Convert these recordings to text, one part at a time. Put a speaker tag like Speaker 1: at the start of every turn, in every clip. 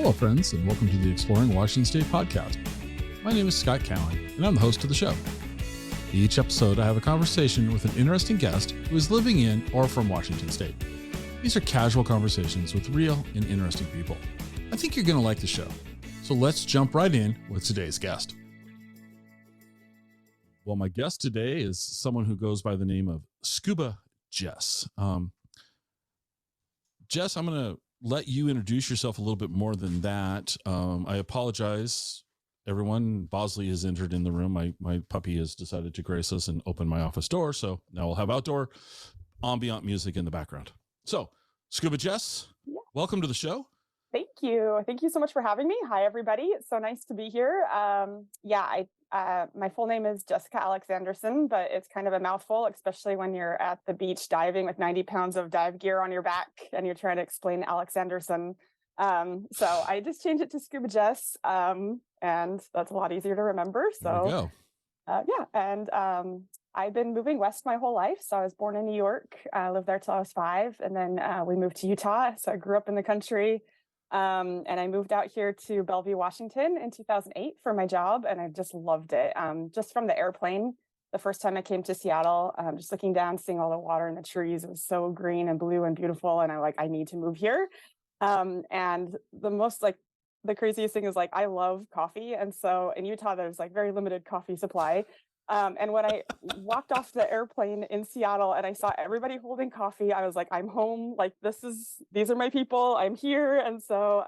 Speaker 1: Hello, friends, and welcome to the Exploring Washington State podcast. My name is Scott Cowan, and I'm the host of the show. Each episode, I have a conversation with an interesting guest who is living in or from Washington State. These are casual conversations with real and interesting people. I think you're going to like the show. So let's jump right in with today's guest. Well, my guest today is someone who goes by the name of Scuba Jess. Jess, I'm going to let you introduce yourself a little bit more than that. I apologize, everyone. Bosley has entered in the room. My puppy has decided to grace us and open my office door. So now we'll have outdoor ambient music in the background. So Scuba Jess, welcome to the show.
Speaker 2: Thank you. Thank you so much for having me. Hi, everybody. It's so nice to be here. My full name is Jessica Alexanderson, but it's kind of a mouthful, especially when you're at the beach diving with 90 pounds of dive gear on your back and you're trying to explain Alexanderson. So I just changed it to Scuba Jess, and that's a lot easier to remember. So I've been moving west my whole life. So I was born in New York, lived there till I was 5, and then we moved to Utah. So I grew up in the country. And I moved out here to Bellevue, Washington in 2008 for my job. And I just loved it. Just from the airplane, the first time I came to Seattle, just looking down, seeing all the water and the trees, it was so green and blue and beautiful. And I'm like, I need to move here. And the craziest thing is I love coffee. And so in Utah, there's very limited coffee supply. And when I walked off the airplane in Seattle and I saw everybody holding coffee, I was like, I'm home. These are my people. I'm here. And so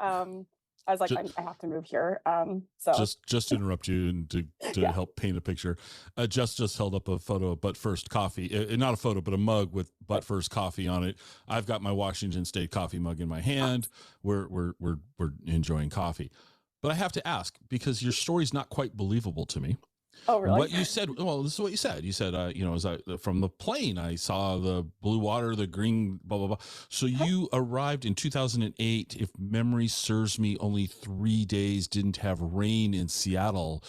Speaker 2: I was like, I have to move here.
Speaker 1: Just to interrupt you and to help paint a picture. Jess just held up a photo of But First Coffee. Not a photo, but a mug with But First Coffee on it. I've got my Washington State coffee mug in my hand. We're enjoying coffee. But I have to ask, because your story's not quite believable to me.
Speaker 2: Oh, really?
Speaker 1: What you said, well, this is what you said. You said, as I from the plane, I saw the blue water, the green, blah, blah, blah. So you arrived in 2008. If memory serves me, only 3 days didn't have rain in Seattle.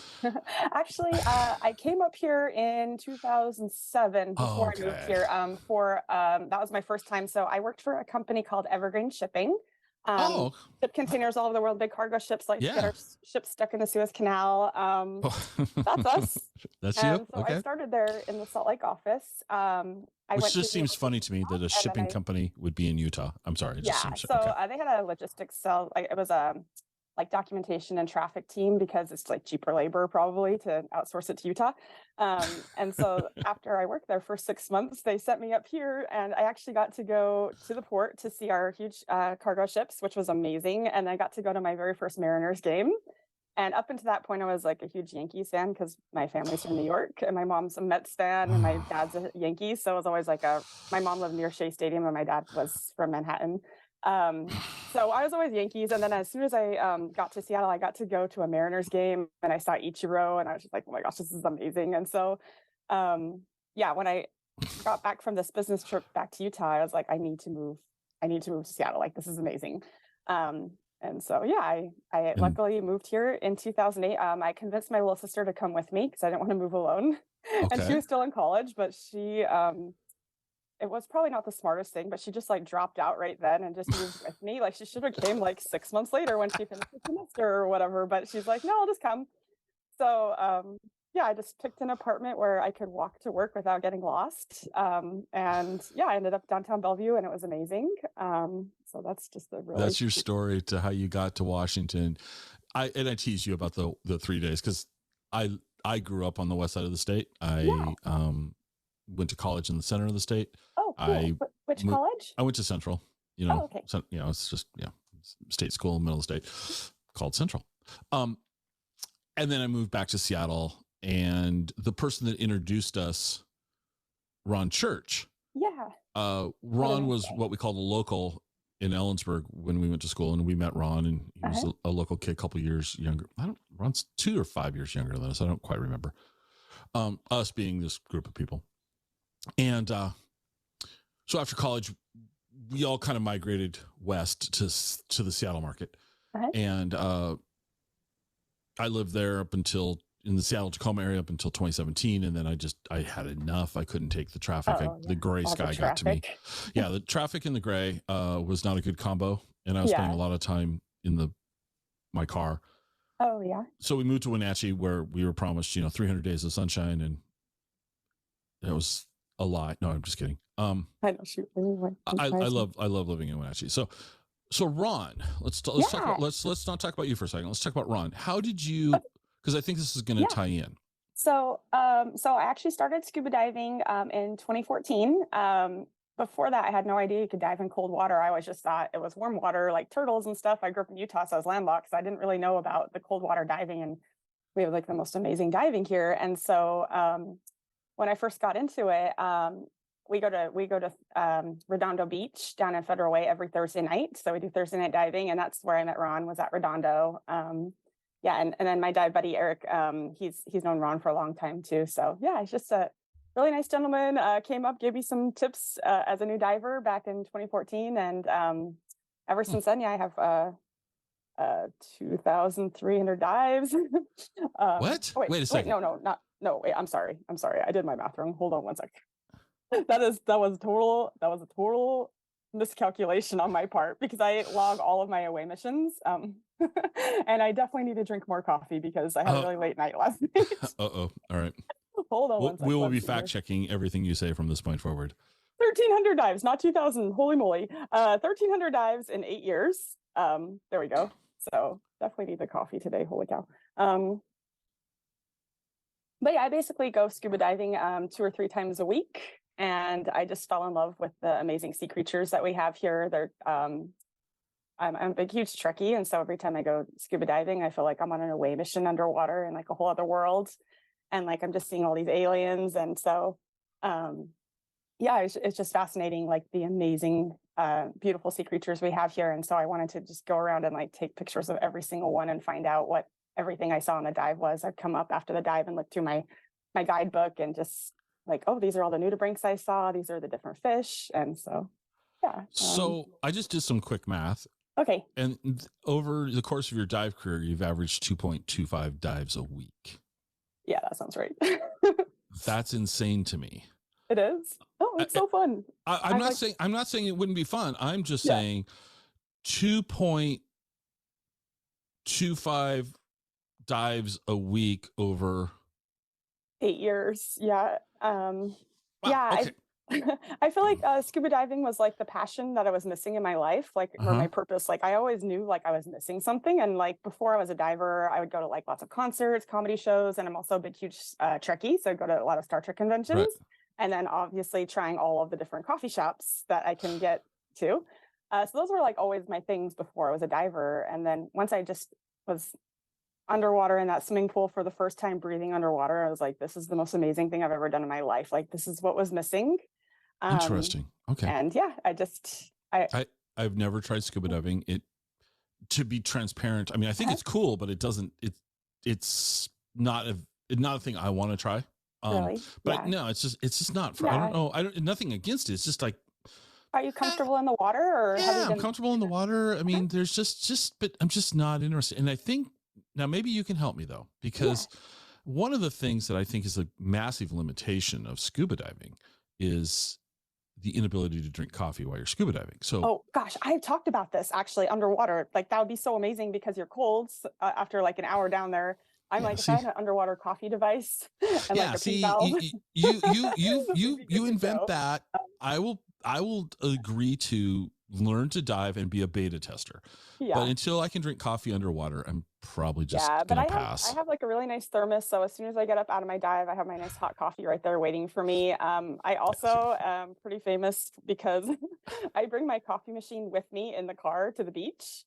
Speaker 2: Actually, I came up here in 2007 before I moved here that was my first time. So I worked for a company called Evergreen Shipping. Ship containers all over the world, big cargo ships, get our ships stuck in the Suez Canal. That's us.
Speaker 1: That's you.
Speaker 2: So okay. I started there in the Salt Lake office.
Speaker 1: Which just seems funny to me that a shipping company would be in Utah. I'm sorry.
Speaker 2: They had a logistics cell. It was a documentation and traffic team because it's cheaper labor probably to outsource it to Utah. And so after I worked there for 6 months, they sent me up here and I actually got to go to the port to see our huge cargo ships, which was amazing. And I got to go to my very first Mariners game. And up until that point, I was a huge Yankees fan because my family's from New York and my mom's a Mets fan and my dad's a Yankee. So it was always my mom lived near Shea Stadium and my dad was from Manhattan. So I was always Yankees. And then as soon as I got to Seattle, I got to go to a Mariners game and I saw Ichiro and I was just like, oh my gosh, this is amazing. And so, when I got back from this business trip back to Utah, I was like, I need to move to Seattle. This is amazing. And so, I luckily moved here in 2008. I convinced my little sister to come with me because I didn't want to move alone. Okay. And she was still in college, but she, it was probably not the smartest thing, but she just dropped out right then and just moved with me. She should have came 6 months later when she finished the semester or whatever, but she's like, no, I'll just come. So, I just picked an apartment where I could walk to work without getting lost. I ended up downtown Bellevue and it was amazing. So that's just
Speaker 1: that's your story to how you got to Washington. I tease you about the 3 days because I grew up on the west side of the state. Went to college in the center of the state.
Speaker 2: Oh, cool. Which college?
Speaker 1: I went to Central.
Speaker 2: Okay.
Speaker 1: It's just state school in the middle of the state called Central. And then I moved back to Seattle, and the person that introduced us, Ron Church.
Speaker 2: Yeah.
Speaker 1: Ron was what we called a local in Ellensburg when we went to school, and we met Ron, and he was a local kid, a couple years younger. Ron's 2 or 5 years younger than us. I don't quite remember. Us being this group of people. And so after college, we all kind of migrated west to the Seattle market. And I lived there in the Seattle Tacoma area up until 2017. And then I had enough. I couldn't take the traffic. The gray sky got to me. Yeah. The traffic and the gray was not a good combo. And I was spending a lot of time in the my car.
Speaker 2: Oh yeah.
Speaker 1: So we moved to Wenatchee, where we were promised, 300 days of sunshine, and it was a lie. No, I'm just kidding.
Speaker 2: I know. Shoot.
Speaker 1: I love living in Wenatchee. So Ron, let's talk about, let's not talk about you for a second. Let's talk about Ron. How did you? Because I think this is going to tie in.
Speaker 2: So I actually started scuba diving in 2014. Before that, I had no idea you could dive in cold water. I always just thought it was warm water, like turtles and stuff. I grew up in Utah, so I was landlocked, so I didn't really know about the cold water diving, and we have like the most amazing diving here. And so when I first got into it, we go to Redondo Beach down in Federal Way every Thursday night. So we do Thursday night diving, and that's where I met Ron, was at Redondo. And then my dive buddy Eric, he's known Ron for a long time too. So yeah, it's just a really nice gentleman. Came up, gave me some tips as a new diver back in 2014, and ever since then, I have 2,300 dives.
Speaker 1: What? Wait a second.
Speaker 2: Wait, I'm sorry. I did my math wrong. Hold on one sec. That was a total miscalculation on my part, because I log all of my away missions. And I definitely need to drink more coffee because I had a really late night last night.
Speaker 1: All right.
Speaker 2: Hold on one second.
Speaker 1: We will be fact checking everything you say from this point forward.
Speaker 2: 1,300 dives, not 2,000. Holy moly. 1,300 dives in 8 years. There we go. So definitely need the coffee today. Holy cow. But yeah, I basically go scuba diving 2 or 3 times a week. And I just fell in love with the amazing sea creatures that we have here. They're I'm a big, huge Trekkie. And so every time I go scuba diving, I feel like I'm on an away mission underwater in like a whole other world. And like, I'm just seeing all these aliens. And so, it's just fascinating, like the amazing, beautiful sea creatures we have here. And so I wanted to just go around and like take pictures of every single one and find out what everything I saw on the dive was. I'd come up after the dive and look through my guidebook and just like, oh, these are all the nudibranchs I saw. These are the different fish. And so, yeah.
Speaker 1: So I just did some quick math.
Speaker 2: Okay.
Speaker 1: And over the course of your dive career, you've averaged 2.25 dives a week.
Speaker 2: Yeah, that sounds right.
Speaker 1: That's insane to me.
Speaker 2: It is. Oh, it's so fun.
Speaker 1: I'm not saying it wouldn't be fun. I'm just saying 2.25 dives a week over
Speaker 2: 8 years. Yeah.
Speaker 1: Wow,
Speaker 2: yeah.
Speaker 1: okay.
Speaker 2: I feel like scuba diving was like the passion that I was missing in my life, like or my purpose. Like I always knew like I was missing something. And like before I was a diver, I would go to like lots of concerts, comedy shows, and I'm also a big, huge Trekkie. So I go to a lot of Star Trek conventions. Right. And then obviously trying all of the different coffee shops that I can get to. So those were like always my things before I was a diver. And then once I just was underwater in that swimming pool for the first time, breathing underwater, I was like, this is the most amazing thing I've ever done in my life. Like this is what was missing.
Speaker 1: Interesting. Okay.
Speaker 2: And yeah,
Speaker 1: I've never tried scuba diving. To be transparent, I mean, I think it's cool, but it's not a thing I want to try.
Speaker 2: Really?
Speaker 1: But no, it's just not for, I don't know. Nothing against it. It's just like,
Speaker 2: are you comfortable in the water or
Speaker 1: I'm comfortable in the water. I mean, there's but I'm just not interested. And I think now maybe you can help me though, because one of the things that I think is a massive limitation of scuba diving is the inability to drink coffee while you're scuba diving. So,
Speaker 2: oh gosh, I've talked about this actually underwater. Like that would be so amazing because you're cold after like an hour down there. I'm if I had an underwater coffee device and like a pee valve. You
Speaker 1: invent that. I will agree to learn to dive and be a beta tester. Yeah. But until I can drink coffee underwater, I'm probably just gonna pass.
Speaker 2: I have like a really nice thermos. So as soon as I get up out of my dive, I have my nice hot coffee right there waiting for me. I also am pretty famous because I bring my coffee machine with me in the car to the beach.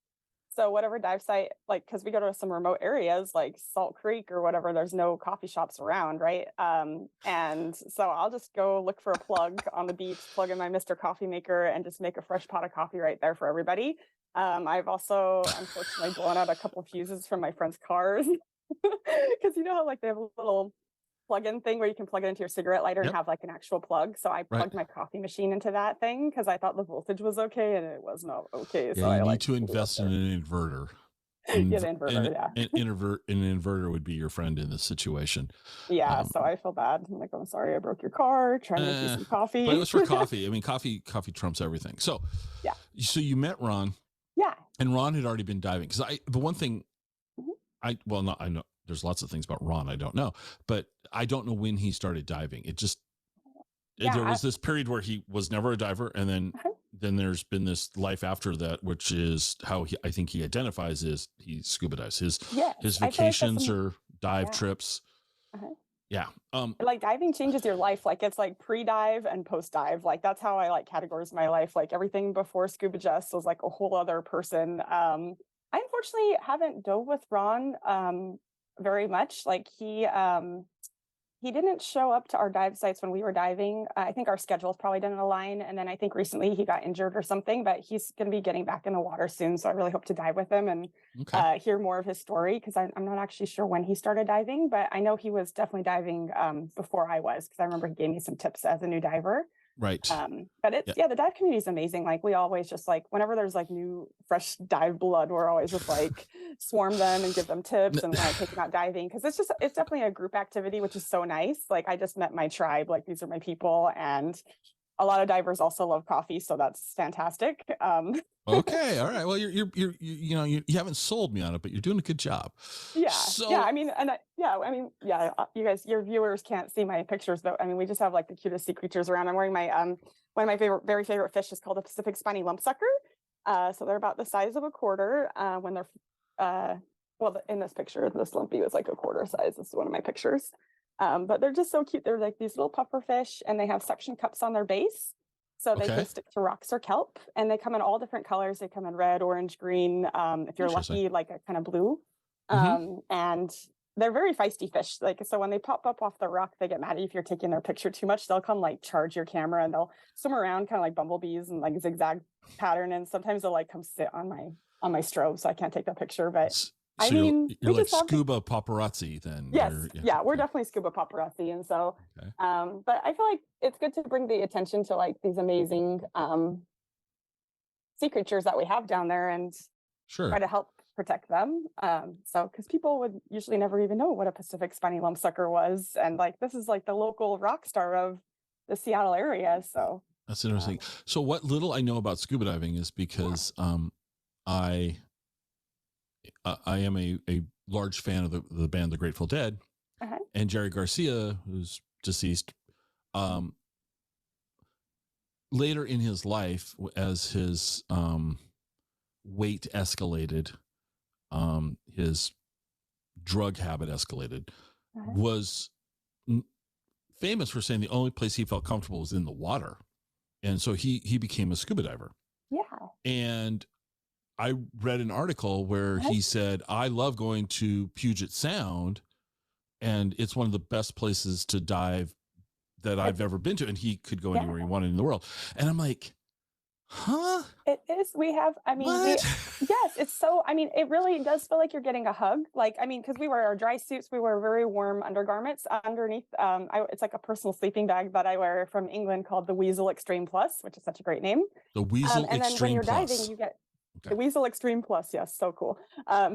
Speaker 2: So whatever dive site, like, because we go to some remote areas like Salt Creek or whatever, there's no coffee shops around, right? And so I'll just go look for a plug on the beach, plug in my Mr. Coffee Maker, and just make a fresh pot of coffee right there for everybody. I've also unfortunately blown out a couple of fuses from my friends' cars because you know how like they have a little plug-in thing where you can plug it into your cigarette lighter and have like an actual plug. So I plugged my coffee machine into that thing because I thought the voltage was okay and it was not okay.
Speaker 1: Yeah,
Speaker 2: so
Speaker 1: you need to invest in an inverter.
Speaker 2: The inverter,
Speaker 1: An inverter would be your friend in this situation.
Speaker 2: Yeah, so I feel bad. I'm like, I'm sorry, I broke your car. Trying to make you some coffee.
Speaker 1: But it was for coffee. I mean, coffee trumps everything. So, so you met Ron.
Speaker 2: Yeah.
Speaker 1: And Ron had already been diving because the one thing I know there's lots of things about Ron I don't know, but I don't know when he started diving. There was this period where he was never a diver, and then there's been this life after that, which is how I think he identifies as he scuba dives. His vacations or dive trips. Yeah.
Speaker 2: Like diving changes your life. Like it's like pre-dive and post-dive. Like that's how I like categorize my life. Like everything before Scuba Jess was like a whole other person. I unfortunately haven't dove with Ron very much. Like he didn't show up to our dive sites when we were diving. I think our schedules probably didn't align. And then I think recently he got injured or something, but he's going to be getting back in the water soon. So I really hope to dive with him and hear more of his story, because I'm not actually sure when he started diving, but I know he was definitely diving before I was, because I remember he gave me some tips as a new diver.
Speaker 1: Right.
Speaker 2: But the dive community is amazing. Like we always just like, whenever there's like new fresh dive blood, we're always just like swarm them and give them tips and like take them out diving, because it's definitely a group activity, which is so nice. Like I just met my tribe, like these are my people, and a lot of divers also love coffee, so that's fantastic.
Speaker 1: Okay, all right. Well, you haven't sold me on it, but you're doing a good job.
Speaker 2: Yeah. So, yeah. I mean, you guys, your viewers can't see my pictures, but I mean, we just have like the cutest sea creatures around. I'm wearing my one of my very favorite fish is called a Pacific spiny lumpsucker. So they're about the size of a quarter when they're in this picture, this lumpy was like a quarter size. This is one of my pictures. But they're just so cute. They're like these little puffer fish, and they have suction cups on their base, so they can stick to rocks or kelp. And they come in all different colors. They come in red, orange, green. If you're lucky, like a kind of blue. And they're very feisty fish. Like, so when they pop up off the rock, they get mad at you if you're taking their picture too much. They'll come like charge your camera, and they'll swim around kind of like bumblebees and like zigzag pattern. And sometimes they'll like come sit on my strobe, so I can't take the picture. But
Speaker 1: so you're like scuba paparazzi then.
Speaker 2: Yes. We're definitely scuba paparazzi. And so, but I feel like it's good to bring the attention to like these amazing sea creatures that we have down there, and try to help protect them. So, because people would usually never even know what a Pacific spiny lumpsucker was. And like, this is like the local rock star of the Seattle area. So
Speaker 1: that's interesting. So what little I know about scuba diving is because I am a large fan of the band The Grateful Dead, and Jerry Garcia, who's deceased, later in his life, as his weight escalated, his drug habit escalated, was famous for saying the only place he felt comfortable was in the water. And so he became a scuba diver.
Speaker 2: Yeah.
Speaker 1: And I read an article where he said, I love going to Puget Sound, and it's one of the best places to dive that I've ever been to. And he could go anywhere he wanted in the world. And I'm like, huh?
Speaker 2: It is. We have, I mean, yes, it's so, I mean, it really does feel like you're getting a hug. Like, I mean, because we wear our dry suits, we wear very warm undergarments underneath. It's like a personal sleeping bag that I wear from England called the Weasel Extreme Plus, which is such a great name.
Speaker 1: The Weasel Extreme Plus. And then when you're diving,
Speaker 2: you get the Weasel Extreme Plus. Yes. So cool.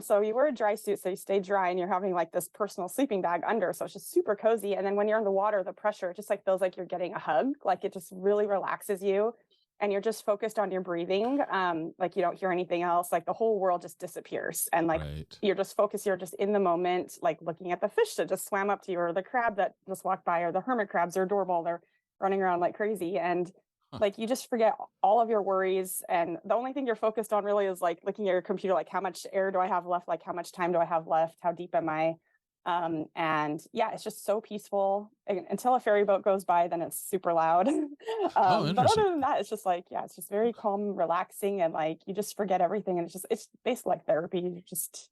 Speaker 2: So you wear a dry suit, so you stay dry, and you're having like this personal sleeping bag under. So it's just super cozy. And then when you're in the water, the pressure just like feels like you're getting a hug. Like it just really relaxes you, and you're just focused on your breathing. Like you don't hear anything else. Like the whole world just disappears. And like you're just focused, you're just in the moment, like looking at the fish that just swam up to you, or the crab that just walked by, or the hermit crabs, or doorbell, they're running around like crazy. And like you just forget all of your worries, and the only thing you're focused on really is like looking at your computer, like how much air do I have left, like how much time do I have left, how deep am I? And it's just so peaceful until a ferry boat goes by, then it's super loud. But other than that, it's just like, it's just very calm, relaxing, and like you just forget everything, and it's basically like therapy. You're just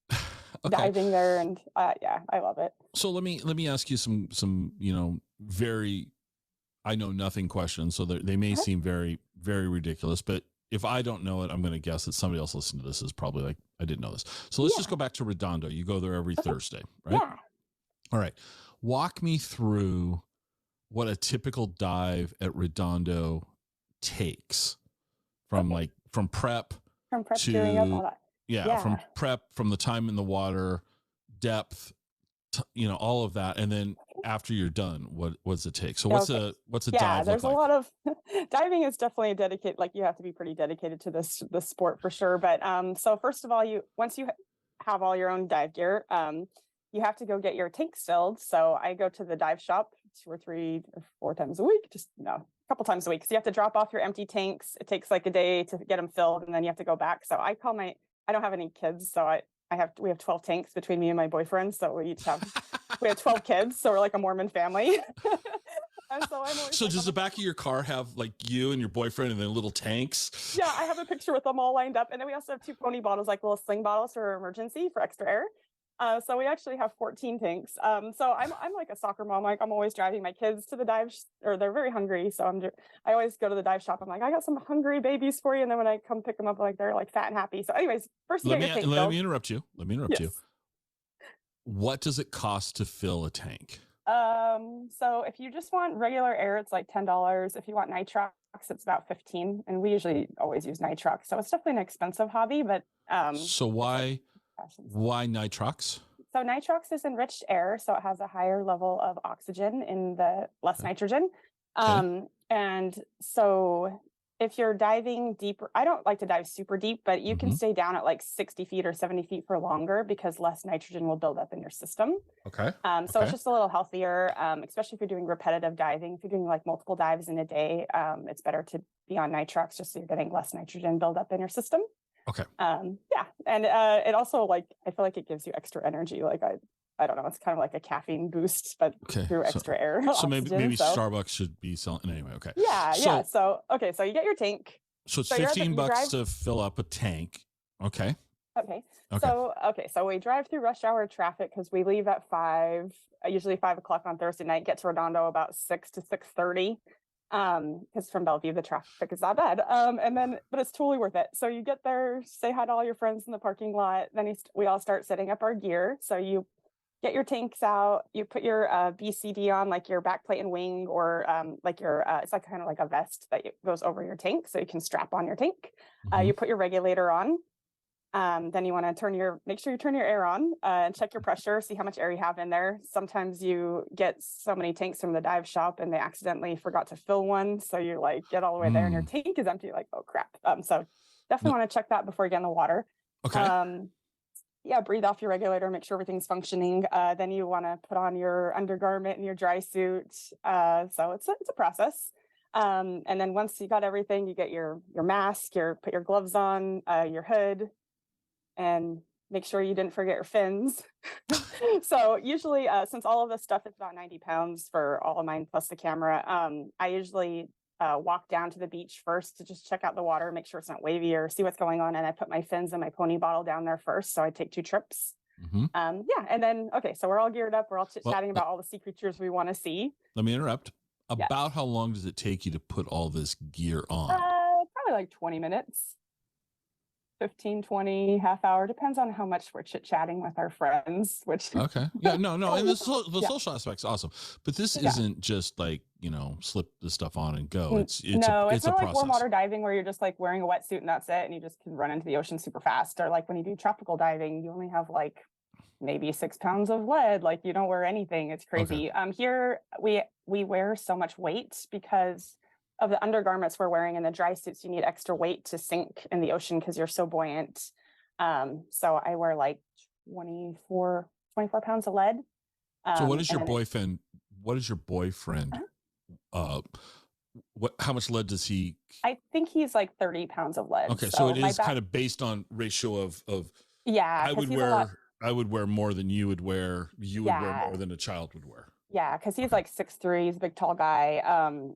Speaker 2: diving there, and I love it.
Speaker 1: So let me ask you some very I know nothing questions, so they may seem very, very ridiculous, but if I don't know it, I'm going to guess that somebody else listening to this is probably like, I didn't know this. So let's just go back to Redondo. You go there every Thursday, right?
Speaker 2: Yeah.
Speaker 1: All right. Walk me through what a typical dive at Redondo takes from prep to
Speaker 2: doing up all that.
Speaker 1: From prep, from the time in the water, depth, all of that, and then after you're done, what does it take? So what's a dive?
Speaker 2: There's
Speaker 1: look
Speaker 2: a
Speaker 1: like?
Speaker 2: lot of diving is definitely a dedicated, like you have to be pretty dedicated to this sport for sure. But so first of all, once you have all your own dive gear, you have to go get your tanks filled. So I go to the dive shop 2 or 3 or 4 times a week, just no, a couple times a week. So you have to drop off your empty tanks. It takes like a day to get them filled, and then you have to go back. So I don't have any kids, so we have 12 tanks between me and my boyfriend. So we have 12 kids. So we're like a Mormon family. And so I'm always
Speaker 1: does the back of your car have like you and your boyfriend and then little tanks?
Speaker 2: Yeah, I have a picture with them all lined up. And then we also have 2 pony bottles, like little sling bottles for emergency for extra air. So we actually have 14 tanks. So I'm like a soccer mom. Like I'm always driving my kids to the or they're very hungry. So I always go to the dive shop. I'm like, I got some hungry babies for you. And then when I come pick them up, like they're like fat and happy. So anyways, first
Speaker 1: let me interrupt you. You. What does it cost to fill a tank?
Speaker 2: So if you just want regular air, it's like $10. If you want nitrox, it's about $15. And we usually always use nitrox. So it's definitely an expensive hobby, but
Speaker 1: so why nitrox?
Speaker 2: So nitrox is enriched air, so it has a higher level of oxygen in the less nitrogen. And so if you're diving deeper, I don't like to dive super deep, but you can stay down at like 60 feet or 70 feet for longer because less nitrogen will build up in your system.
Speaker 1: Okay.
Speaker 2: So it's just a little healthier, especially if you're doing repetitive diving. If you're doing like multiple dives in a day, it's better to be on nitrox just so you're getting less nitrogen build up in your system.
Speaker 1: Okay.
Speaker 2: Yeah. And it also, like, I feel like it gives you extra energy. Like I don't know, it's kind of like a caffeine boost, but through extra air.
Speaker 1: So maybe Starbucks should be selling anyway. Okay.
Speaker 2: Yeah. So you get your tank.
Speaker 1: So it's $15 to fill up a tank. Okay.
Speaker 2: Okay. So we drive through rush hour traffic because we leave at 5, usually 5 o'clock on Thursday night, get to Redondo about 6 to 6:30. Because from Bellevue, the traffic is not bad. But it's totally worth it. So you get there, say hi to all your friends in the parking lot. Then we all start setting up our gear. So you get your tanks out, you put your BCD on, like your backplate and wing, or like your, it's like kind of like a vest that goes over your tank so you can strap on your tank. You put your regulator on. Then you want to make sure you turn your air on and check your pressure, see how much air you have in there. Sometimes you get so many tanks from the dive shop and they accidentally forgot to fill one. So you like get all the way there and your tank is empty. You're like, oh crap. So definitely want to check that before you get in the water.
Speaker 1: Okay.
Speaker 2: Breathe off your regulator, make sure everything's functioning. Then you want to put on your undergarment and your dry suit. So it's a process. And then once you got everything, you get your mask, put your gloves on, your hood, and make sure you didn't forget your fins. So usually, since all of this stuff is about 90 pounds for all of mine plus the camera, I usually walk down to the beach first to just check out the water, make sure it's not wavy or see what's going on. And I put my fins and my pony bottle down there first. So I take 2 trips. And then, so we're all geared up. We're all chit-chatting about all the sea creatures we want to see.
Speaker 1: Let me interrupt. About how long does it take you to put all this gear on?
Speaker 2: Probably like 20 minutes. 15, 20, half hour, depends on how much we're chit-chatting with our friends, which
Speaker 1: and the social aspect's awesome, but this isn't just like, slip the stuff on and go. It's not
Speaker 2: like warm water diving where you're just like wearing a wetsuit and that's it and you just can run into the ocean super fast, or like when you do tropical diving you only have like maybe 6 pounds of lead, like you don't wear anything. It's crazy. Here we wear so much weight because of the undergarments we're wearing and the dry suits. You need extra weight to sink in the ocean because you're so buoyant. So I wear like 24 pounds of lead.
Speaker 1: So what is your boyfriend? How much lead does he?
Speaker 2: I think he's like 30 pounds of lead.
Speaker 1: Okay. So it is kind of based on ratio of I would wear more than you would wear. You would wear more than a child would wear.
Speaker 2: Yeah, because he's like 6'3", he's a big tall guy.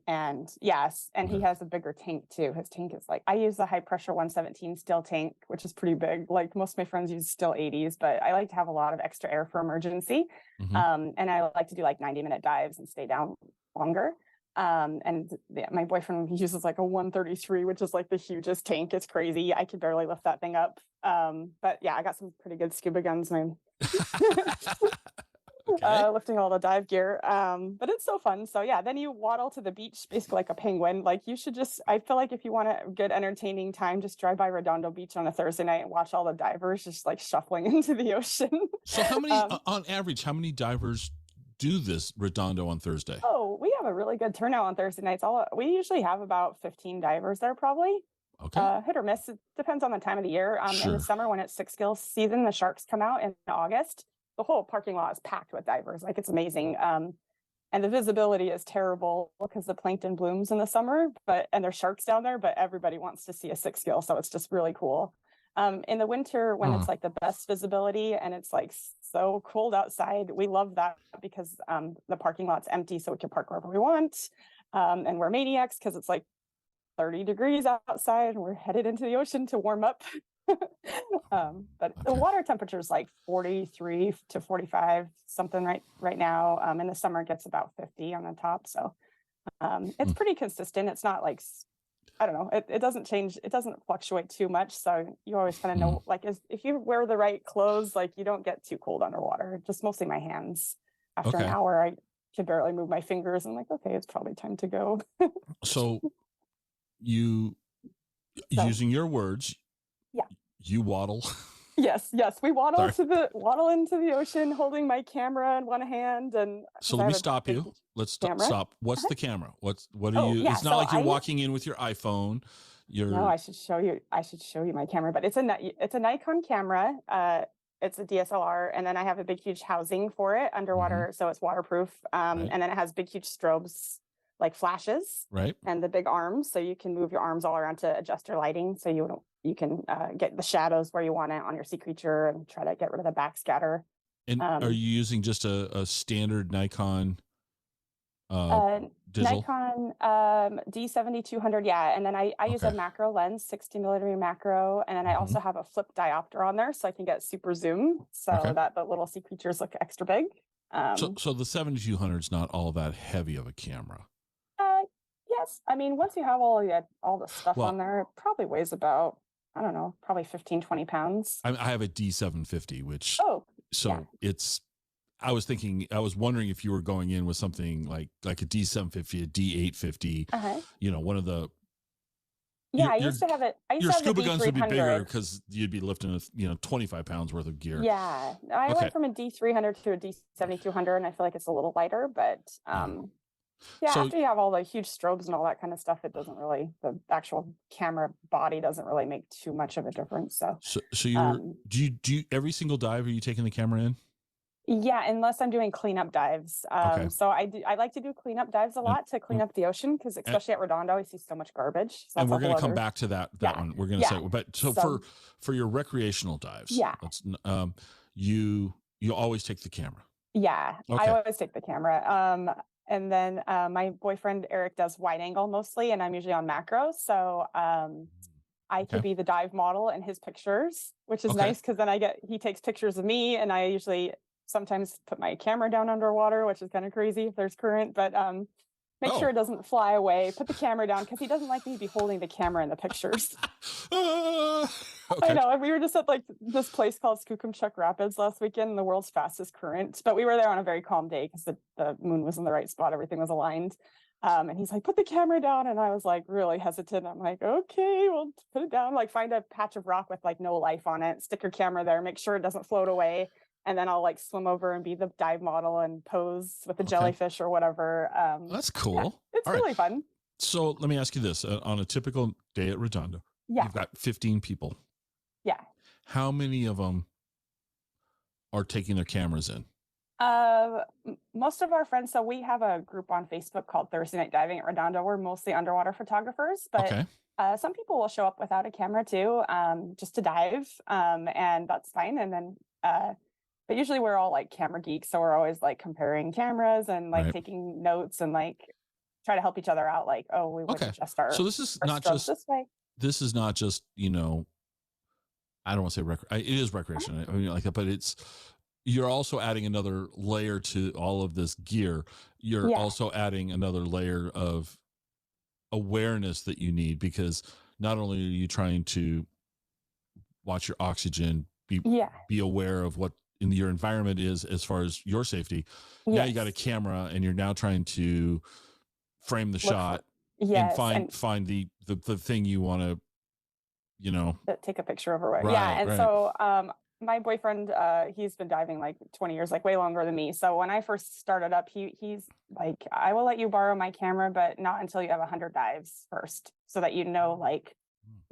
Speaker 2: And he has a bigger tank too. His tank is like, I use the high pressure 117 steel tank, which is pretty big. Like most of my friends use still 80s, but I like to have a lot of extra air for emergency. And I like to do like 90-minute dives and stay down longer. My boyfriend, he uses like a 133, which is like the hugest tank. It's crazy. I could barely lift that thing up. But yeah, I got some pretty good scuba guns, man. Lifting all the dive gear. But it's so fun. So yeah, then you waddle to the beach basically like a penguin. Like I feel like if you want a good entertaining time, just drive by Redondo Beach on a Thursday night and watch all the divers just like shuffling into the ocean.
Speaker 1: So how many on average, how many divers do this Redondo on Thursday?
Speaker 2: Oh, we have a really good turnout on Thursday nights. We usually have about 15 divers there probably.
Speaker 1: Okay.
Speaker 2: Hit or miss. It depends on the time of the year. In
Speaker 1: Sure.
Speaker 2: the summer, when it's six gill season, the sharks come out in August. The whole parking lot is packed with divers. Like, it's amazing. And the visibility is terrible because the plankton blooms in the summer, and there's sharks down there, but everybody wants to see a six gill. So it's just really cool. In the winter, when it's like the best visibility and it's like so cold outside, we love that because the parking lot's empty, so we can park wherever we want. And we're maniacs because it's like 30 degrees outside and we're headed into the ocean to warm up. But the water temperature is like 43 to 45 something right now. In the summer it gets about 50 on the top, so it's pretty consistent. It's not like, I don't know, it doesn't change, it doesn't fluctuate too much, so you always kind of know, like, if you wear the right clothes, like, you don't get too cold underwater. Just mostly my hands. After an hour I can barely move my fingers. I'm like, okay, it's probably time to go.
Speaker 1: So using your words, you waddle. Yes,
Speaker 2: we waddle into the ocean, holding my camera in one hand. And
Speaker 1: so let me stop you. Let's stop. What's the camera? What are you? It's not like you're walking in with your iPhone.
Speaker 2: No, I should show you my camera, but it's a Nikon camera. It's a DSLR, and then I have a big huge housing for it underwater, so it's waterproof. And then it has big huge strobes, like flashes, and the big arms, so you can move your arms all around to adjust your lighting, so you can get the shadows where you want it on your sea creature and try to get rid of the backscatter.
Speaker 1: And are you using just a standard Nikon
Speaker 2: digital? Nikon D7200, and then I use a macro lens, 60mm macro, and then I also have a flip diopter on there, so I can get super zoom, so that the little sea creatures look extra big.
Speaker 1: So the 7200 is not all that heavy of a camera.
Speaker 2: Yes, I mean, once you have all the stuff on there, it probably weighs about, I don't know, probably 15-20 pounds.
Speaker 1: I have a D750, which it's. I was wondering if you were going in with something like a D750, a D850. You know, one of the.
Speaker 2: I used to have it.
Speaker 1: Your scuba guns would be bigger because you'd be lifting 25 pounds worth of gear.
Speaker 2: Yeah, I went from a D300 to a D7200, and I feel like it's a little lighter, but so, after you have all the huge strobes and all that kind of stuff, it doesn't really, the actual camera body doesn't really make too much of a difference. So
Speaker 1: do you every single dive, are you taking the camera in?
Speaker 2: Yeah, unless I'm doing cleanup dives. So I like to do cleanup dives a lot to clean up the ocean, because especially at Redondo, I see so much garbage. So
Speaker 1: and we're going to come back to that one. We're going to say, but so for your recreational dives, you always take the camera.
Speaker 2: Yeah, I always take the camera. And then my boyfriend Eric does wide angle mostly, and I'm usually on macro. So I could be the dive model in his pictures, which is nice, because then he takes pictures of me, and I usually sometimes put my camera down underwater, which is kind of crazy if there's current, but make sure it doesn't fly away. Put the camera down, because he doesn't like me to be holding the camera in the pictures. I know. We were just at like this place called Skookumchuck Rapids last weekend, the world's fastest current, but we were there on a very calm day because the moon was in the right spot, everything was aligned. And he's like, put the camera down, and I was like really hesitant. I'm like, okay, we'll put it down. Like, find a patch of rock with like no life on it, stick your camera there, make sure it doesn't float away, and then I'll like swim over and be the dive model and pose with the jellyfish or whatever.
Speaker 1: That's cool.
Speaker 2: It's really fun.
Speaker 1: So let me ask you this: on a typical day at Redondo, you've got 15 people.
Speaker 2: Yeah.
Speaker 1: How many of them are taking their cameras in?
Speaker 2: Most of our friends. So we have a group on Facebook called Thursday Night Diving at Redondo. We're mostly underwater photographers, but some people will show up without a camera too, just to dive, and that's fine. And then, but usually we're all like camera geeks, so we're always like comparing cameras and like taking notes and like try to help each other out. Like, we would adjust our.
Speaker 1: So this is not just this way. This is not just, I don't want to say it is recreation. I mean, like that, but you're also adding another layer to all of this gear. You're also adding another layer of awareness that you need, because not only are you trying to watch your oxygen, be aware of what in your environment is as far as your safety. Now you got a camera, and you're now trying to frame the shot and find the thing you want to,
Speaker 2: take a picture of or whatever. So my boyfriend, he's been diving like 20 years, like way longer than me. So when I first started up, he's like, I will let you borrow my camera, but not until you have 100 dives first, so that like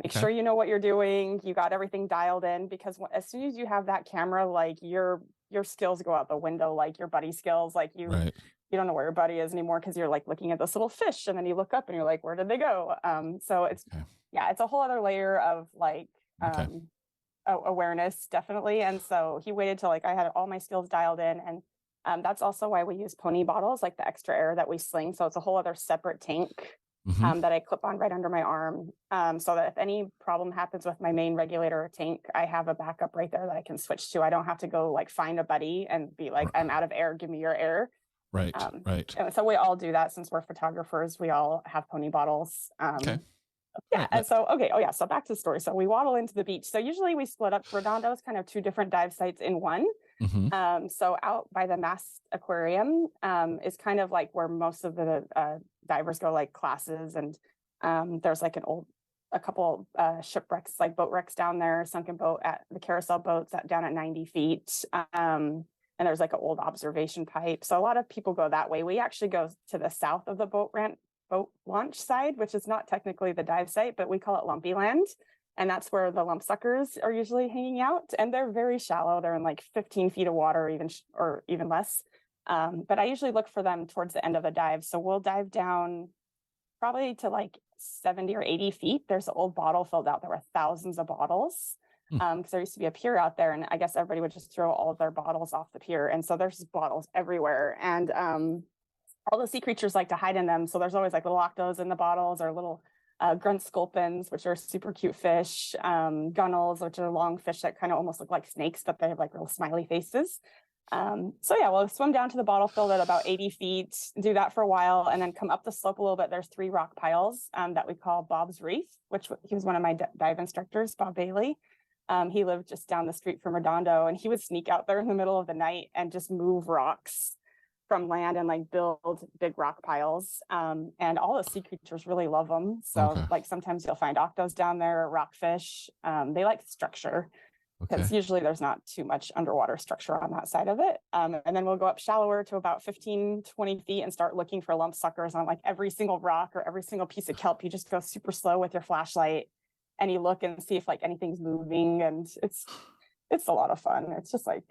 Speaker 2: Make sure you know what you're doing. You got everything dialed in, because as soon as you have that camera, like your skills go out the window, like your buddy skills, like
Speaker 1: Right.
Speaker 2: you don't know where your buddy is anymore because you're like looking at this little fish, and then you look up and you're like, where did they go? So it's
Speaker 1: Okay.
Speaker 2: yeah, it's a whole other layer of like
Speaker 1: Okay.
Speaker 2: awareness, definitely. And so he waited till like I had all my skills dialed in, and that's also why we use pony bottles, like the extra air that we sling. So it's a whole other separate tank that I clip on right under my arm, so that if any problem happens with my main regulator or tank, I have a backup right there that I can switch to. I don't have to go like find a buddy and be like, I'm out of air, give me your air.
Speaker 1: Right. Right.
Speaker 2: And so we all do that since we're photographers. We all have pony bottles.
Speaker 1: Okay.
Speaker 2: Yeah. And so, okay. Oh, yeah. So back to the story. So we waddle into the beach. So usually we split up. Redondo is kind of two different dive sites in one. So out by the Mass Aquarium is kind of like where most of the divers go, like classes. And there's like a couple shipwrecks, like boat wrecks down there, sunken boat at the carousel boats down at 90 feet. And there's like an old observation pipe. So a lot of people go that way. We actually go to the south of the boat launch side, which is not technically the dive site, but we call it Lumpy Land. And that's where the lump suckers are usually hanging out. And they're very shallow. They're in like 15 feet of water, or even less. But I usually look for them towards the end of the dive. So we'll dive down probably to like 70 or 80 feet. There's an old bottle filled out. There were thousands of bottles. Because there used to be a pier out there, and I guess everybody would just throw all of their bottles off the pier. And so there's bottles everywhere. And all the sea creatures like to hide in them. So there's always like little octos in the bottles, or little grunt sculpins, which are super cute fish, gunnels, which are long fish that kind of almost look like snakes, but they have like real smiley faces. So yeah, we'll swim down to the bottle filled at about 80 feet, do that for a while, and then come up the slope a little bit. There's 3 rock piles that we call Bob's Reef, which he was one of my dive instructors, Bob Bailey. He lived just down the street from Redondo, and he would sneak out there in the middle of the night and just move rocks from land and like build big rock piles. And all the sea creatures really love them. So like sometimes you'll find octos down there, rockfish. They like structure, because usually there's not too much underwater structure on that side of it. And then we'll go up shallower to about 15, 20 feet and start looking for lump suckers on like every single rock or every single piece of kelp. You just go super slow with your flashlight and you look and see if like anything's moving. And it's a lot of fun. It's just like,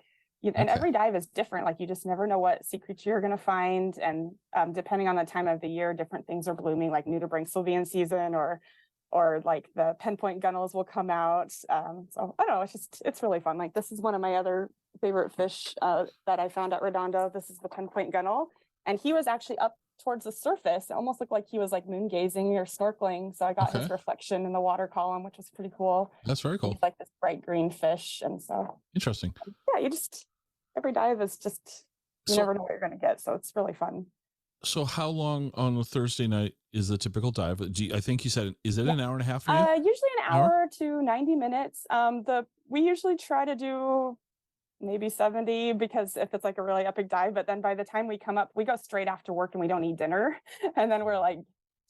Speaker 2: and every dive is different. Like you just never know what sea creature you're going to find. And depending on the time of the year, different things are blooming, like nudibranch sylvian season, or like the penpoint gunnels will come out. So I don't know, it's really fun. Like this is one of my other favorite fish that I found at Redondo. This is the penpoint gunnel. And he was actually up towards the surface. It almost looked like he was like moon gazing or snorkeling. So I got his reflection in the water column, which was pretty cool.
Speaker 1: That's very cool.
Speaker 2: He's like this bright green fish. And so
Speaker 1: interesting.
Speaker 2: Yeah, every dive is just, you never know what you're going to get. So it's really fun.
Speaker 1: So how long on a Thursday night is a typical dive? I think you said, is it an hour and a half for you?
Speaker 2: Usually an hour to 90 minutes. We usually try to do maybe 70, because if it's like a really epic dive, but then by the time we come up, we go straight after work and we don't eat dinner. And then we're like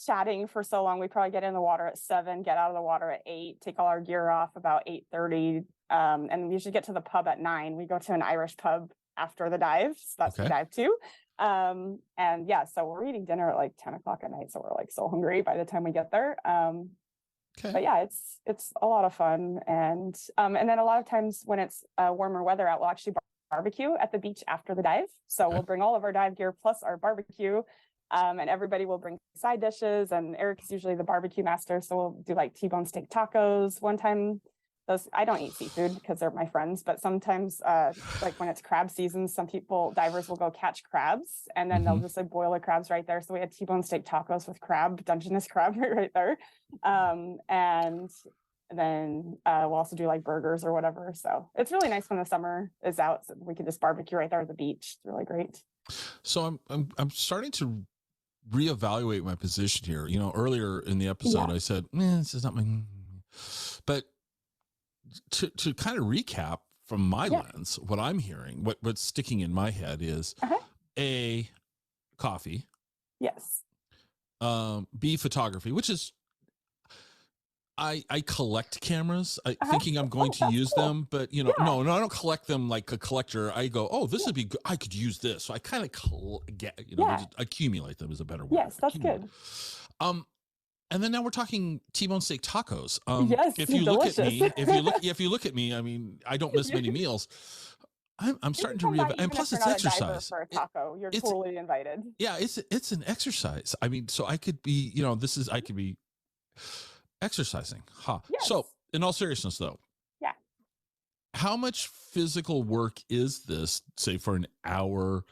Speaker 2: chatting for so long. We probably get in the water at 7, get out of the water at 8, take all our gear off about 8:30. And we usually get to the pub at 9. We go to an Irish pub after the dive. So that's the dive too. And yeah, so we're eating dinner at like 10 o'clock at night. So we're like so hungry by the time we get there. But yeah, it's a lot of fun. And then a lot of times when it's warmer weather out, we'll actually barbecue at the beach after the dive. So we'll bring all of our dive gear plus our barbecue. And everybody will bring side dishes, and Eric's usually the barbecue master. So we'll do like T-bone steak tacos. One time, I don't eat seafood because they're my friends, but sometimes like when it's crab season, divers will go catch crabs, and then they'll just like boil the crabs right there. So we had T-bone steak tacos with Dungeness crab right there. And then we'll also do like burgers or whatever. So it's really nice when the summer is out, so we can just barbecue right there at the beach. It's really great.
Speaker 1: So I'm starting to reevaluate my position here. Earlier in the episode, I said, this is not my, but to kind of recap from my lens, what I'm hearing, what's sticking in my head is A, coffee.
Speaker 2: Yes.
Speaker 1: B, photography, which is, I collect cameras, thinking I'm going to use them, but no, I don't collect them like a collector. I go, oh, this would be good. I could use this. So I kind of accumulate them is a better word.
Speaker 2: Yes, that's good.
Speaker 1: And then now we're talking T-bone steak tacos.
Speaker 2: Yes,
Speaker 1: If you
Speaker 2: delicious.
Speaker 1: look at me, if you look at me, I mean, I don't miss many meals. I'm starting to reevaluate, and plus it's exercise.
Speaker 2: For a taco, you're totally invited.
Speaker 1: Yeah, it's an exercise. I mean, so I could be, you know, I could be exercising.
Speaker 2: Yes.
Speaker 1: So in all seriousness though,
Speaker 2: yeah,
Speaker 1: how much physical work is this, say for an hour?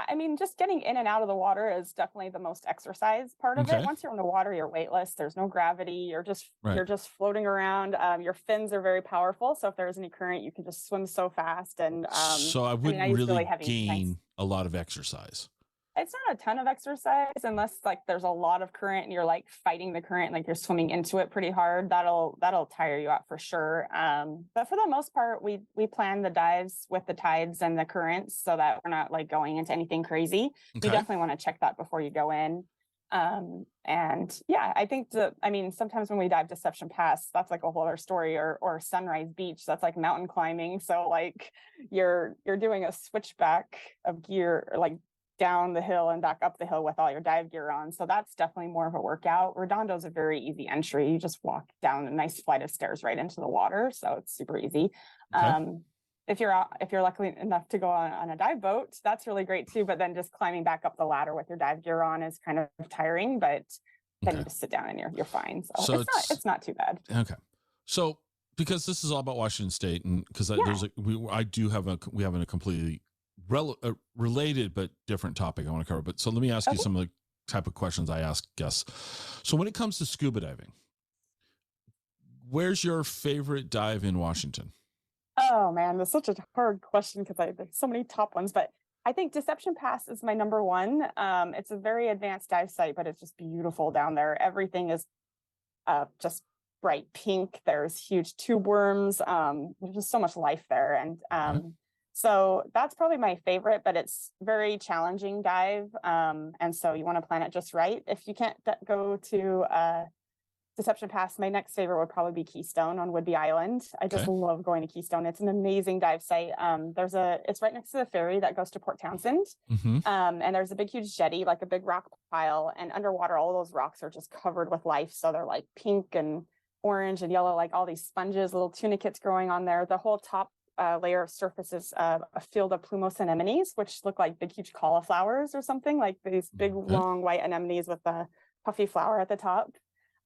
Speaker 2: I mean, just getting in and out of the water is definitely the most exercise part of it. Once you're in the water, you're weightless. There's no gravity. You're just floating around. Your fins are very powerful. So if there's any current, you can just swim so fast. And
Speaker 1: so I wouldn't really gain a lot of exercise.
Speaker 2: It's not a ton of exercise unless like there's a lot of current and you're like fighting the current, like you're swimming into it pretty hard. That'll tire you out for sure. But for the most part, we plan the dives with the tides and the currents so that we're not like going into anything crazy. You definitely want to check that before you go in. And yeah, I think sometimes when we dive Deception Pass, that's like a whole other story, or Sunrise Beach, that's like mountain climbing. So like you're doing a switchback of gear, like down the hill and back up the hill with all your dive gear on. So that's definitely more of a workout. Redondo is a very easy entry. You just walk down a nice flight of stairs right into the water. So it's super easy. If you're lucky enough to go on a dive boat, that's really great too. But then just climbing back up the ladder with your dive gear on is kind of tiring, but then you just sit down and you're fine. So it's not too bad.
Speaker 1: Okay. So because this is all about Washington State, and because we have a completely related but different topic I want to cover. But so let me ask you some of the type of questions I ask guests. So when it comes to scuba diving, where's your favorite dive in Washington?
Speaker 2: Oh man, that's such a hard question because there's so many top ones, but I think Deception Pass is my number one. It's a very advanced dive site, but it's just beautiful down there. Everything is just bright pink. There's huge tube worms. There's just so much life there. And so that's probably my favorite, but it's very challenging dive. And so you want to plan it just right. If you can't go to Deception Pass, my next favorite would probably be Keystone on Whidbey Island. I just love going to Keystone. It's an amazing dive site. It's right next to the ferry that goes to Port Townsend. And there's a big, huge jetty, like a big rock pile, and underwater, all those rocks are just covered with life. So they're like pink and orange and yellow, like all these sponges, little tunicates growing on there. The whole top layer of surface is a field of plumose anemones, which look like big, huge cauliflowers or something, like these big, long white anemones with a puffy flower at the top.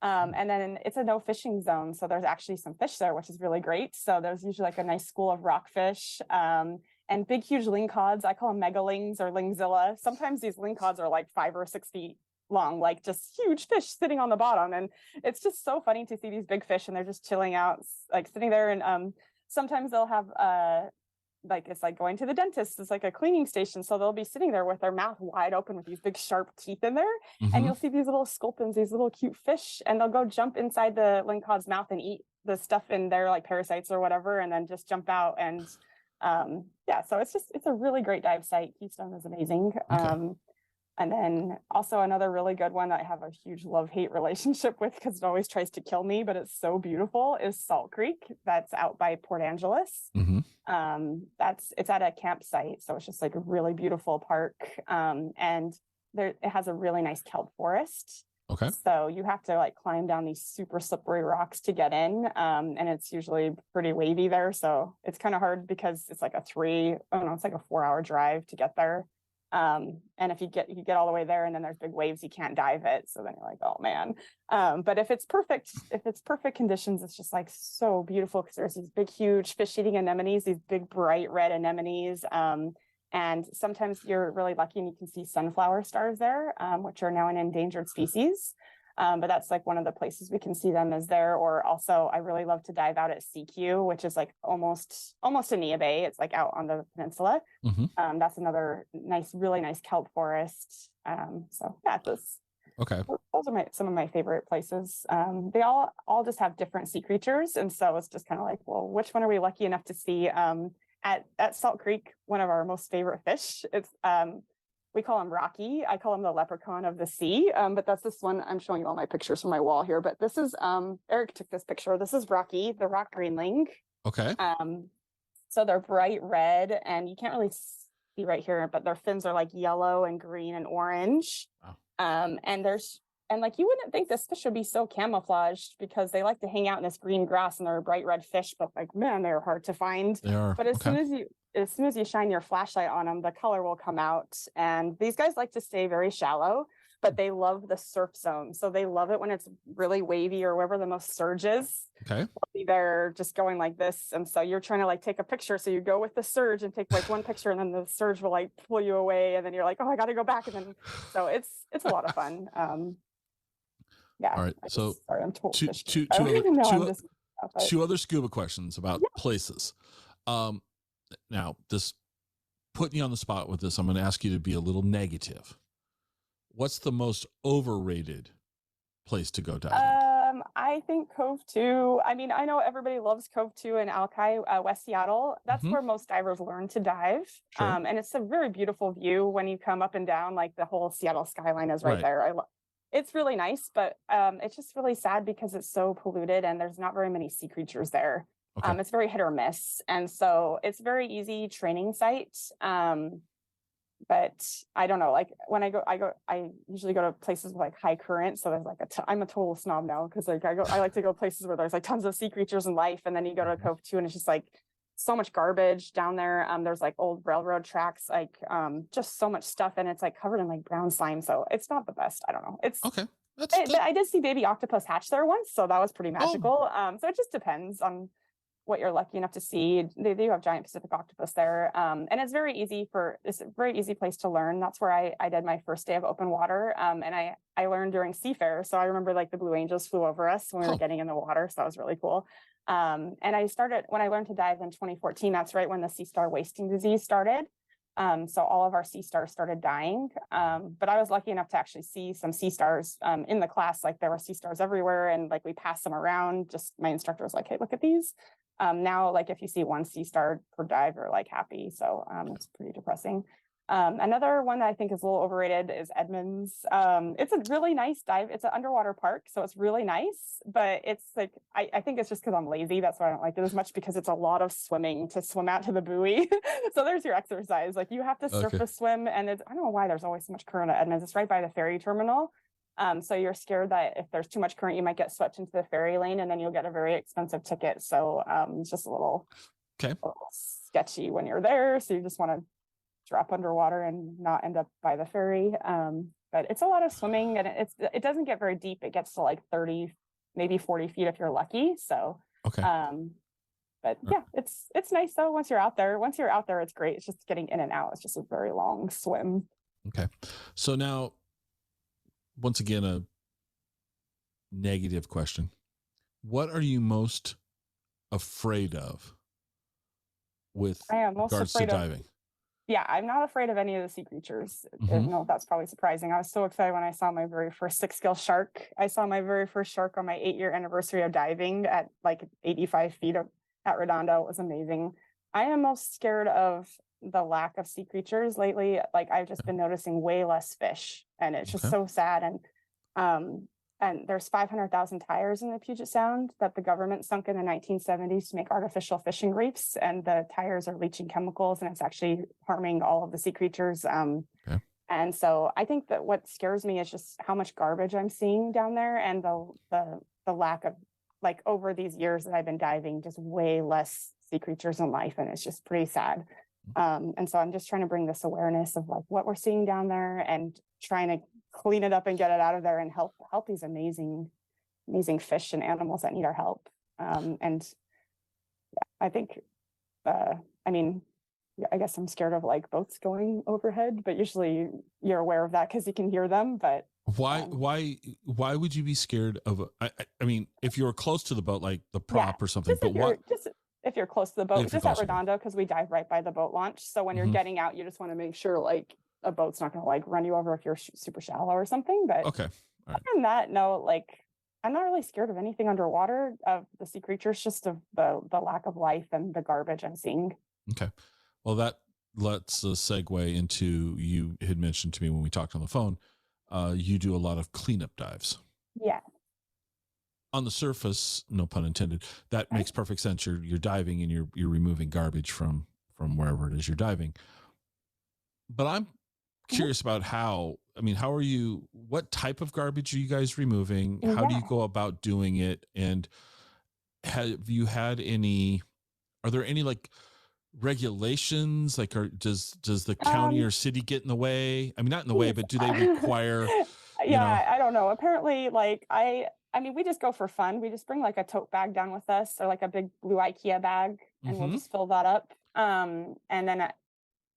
Speaker 2: And then it's a no fishing zone. So there's actually some fish there, which is really great. So there's usually like a nice school of rockfish, and big, huge lingcods. I call them megalings or lingzilla. Sometimes these lingcods are like 5 or 6 feet long, like just huge fish sitting on the bottom. And it's just so funny to see these big fish and they're just chilling out, like sitting there. And sometimes they'll have it's like going to the dentist. It's like a cleaning station. So they'll be sitting there with their mouth wide open with these big sharp teeth in there. And you'll see these little sculpins, these little cute fish, and they'll go jump inside the lingcod's mouth and eat the stuff in there, like parasites or whatever, and then just jump out. And so it's a really great dive site. Keystone is amazing. And then also another really good one that I have a huge love-hate relationship with because it always tries to kill me, but it's so beautiful, is Salt Creek. That's out by Port Angeles. It's at a campsite. So it's just like a really beautiful park. And it has a really nice kelp forest. So you have to like climb down these super slippery rocks to get in. And it's usually pretty wavy there. So it's kind of hard because it's like it's like a 4-hour drive to get there. And if you get all the way there and then there's big waves, you can't dive it. So then you're like, oh man. But if it's perfect conditions, it's just like so beautiful because there's these big, huge fish eating anemones, these big, bright red anemones. And sometimes you're really lucky and you can see sunflower stars there, which are now an endangered species. But that's like one of the places we can see them is there. Or also I really love to dive out at CQ, which is like almost a Nia Bay. It's like out on the peninsula. That's another really nice kelp forest. Those are some of my favorite places. They all just have different sea creatures. And so it's just kind of like, well, which one are we lucky enough to see? At Salt Creek, one of our most favorite fish, it's we call him Rocky. I call him the leprechaun of the sea. But that's this one. I'm showing you all my pictures from my wall here. But this is Eric took this picture. This is Rocky, the rock greenling. So they're bright red, and you can't really see right here, but their fins are like yellow and green and orange. And like, you wouldn't think this fish would be so camouflaged because they like to hang out in this green grass and they're bright red fish, but like, man, they're hard to find.
Speaker 1: They are.
Speaker 2: But as soon as you shine your flashlight on them, the color will come out. And these guys like to stay very shallow, but they love the surf zone. So they love it when it's really wavy or wherever the most surge is.
Speaker 1: Okay.
Speaker 2: They're just going like this. And so you're trying to like take a picture. So you go with the surge and take like one picture, and then the surge will like pull you away. And then you're like, oh, I got to go back. And then, so it's a lot of fun. Yeah.
Speaker 1: All right. So
Speaker 2: sorry, I'm totally
Speaker 1: two other scuba questions about places. Now, this putting you on the spot with this, I'm going to ask you to be a little negative. What's the most overrated place to go diving?
Speaker 2: I think Cove 2. I mean, I know everybody loves Cove 2 in Alki, West Seattle. That's where most divers learn to dive. Sure. And it's a very beautiful view when you come up and down, like the whole Seattle skyline is right there. It's really nice, but it's just really sad because it's so polluted and there's not very many sea creatures there. Okay. It's very hit or miss. And so it's very easy training site. But I don't know, like when I usually go to places with like high current. So there's like I'm a total snob now because like I like to go places where there's like tons of sea creatures in life. And then you go to Cove 2 and it's just like so much garbage down there. There's like old railroad tracks, like just so much stuff, and it's like covered in like brown slime. So it's not the best. I don't know. It's okay. I did see baby octopus hatch there once, so that was pretty magical. So it just depends on what you're lucky enough to see. They do have giant Pacific octopus there. And it's a very easy place to learn. That's where I did my first day of open water. And I learned during Seafair. So I remember like the Blue Angels flew over us when we were getting in the water. So that was really cool. And when I learned to dive in 2014, that's right when the sea star wasting disease started. So all of our sea stars started dying. But I was lucky enough to actually see some sea stars in the class. Like there were sea stars everywhere, and like we passed them around. Just my instructor was like, hey, look at these. Now, like if you see one sea star per dive, you're like happy. So it's pretty depressing. Another one that I think is a little overrated is Edmonds. It's a really nice dive. It's an underwater park, so it's really nice, but it's like, I think it's just because I'm lazy. That's why I don't like it as much, because it's a lot of swimming to swim out to the buoy. So there's your exercise. Like you have to surface swim, and I don't know why there's always so much current at Edmonds. It's right by the ferry terminal. So you're scared that if there's too much current, you might get swept into the ferry lane, and then you'll get a very expensive ticket. So it's just a little sketchy when you're there. So you just want to drop underwater and not end up by the ferry. But it's a lot of swimming, and it doesn't get very deep. It gets to like 30, maybe 40 feet if you're lucky. So but yeah, it's nice though. Once you're out there, it's great. It's just getting in and out. It's just a very long swim.
Speaker 1: Okay. So now, once again, a negative question. What are you most afraid of with regards to diving?
Speaker 2: I'm not afraid of any of the sea creatures. No, that's probably surprising. I was so excited when I saw my very first 6-scale shark. I saw my very first shark on my 8-year anniversary of diving at like 85 feet at Redondo. It was amazing. I am most scared of the lack of sea creatures lately. Like I've just been noticing way less fish, and it's just so sad. And there's 500,000 tires in the Puget Sound that the government sunk in the 1970s to make artificial fishing reefs, and the tires are leaching chemicals, and it's actually harming all of the sea creatures. And so I think that what scares me is just how much garbage I'm seeing down there, and the lack of, like, over these years that I've been diving, just way less sea creatures in life, and it's just pretty sad. And so I'm just trying to bring this awareness of like what we're seeing down there, and trying to clean it up and get it out of there, and help these amazing fish and animals that need our help. And I think, I guess I'm scared of like boats going overhead, but usually you're aware of that because you can hear them. But
Speaker 1: why would you be scared of? I mean, if you were close to the boat, like the prop or something, but what?
Speaker 2: If you're close to the boat, just at Redondo, because we dive right by the boat launch. So when you're getting out, you just want to make sure like a boat's not going to like run you over if you're super shallow or something. But other than that, no, like I'm not really scared of anything underwater, of the sea creatures, just of the lack of life and the garbage I'm seeing.
Speaker 1: Okay. Well, that lets us segue into, you had mentioned to me when we talked on the phone, you do a lot of cleanup dives.
Speaker 2: Yeah.
Speaker 1: On the surface, no pun intended, that makes perfect sense. You're diving and you're removing garbage from wherever it is you're diving. But I'm curious about how are you, what type of garbage are you guys removing? How do you go about doing it? And have you had any, are there any like regulations, like, does the county or city get in the way? I mean, not in the way, but do they require,
Speaker 2: I don't know. Apparently, like I mean, we just go for fun. We just bring like a tote bag down with us, or like a big blue IKEA bag, and we'll just fill that up. And then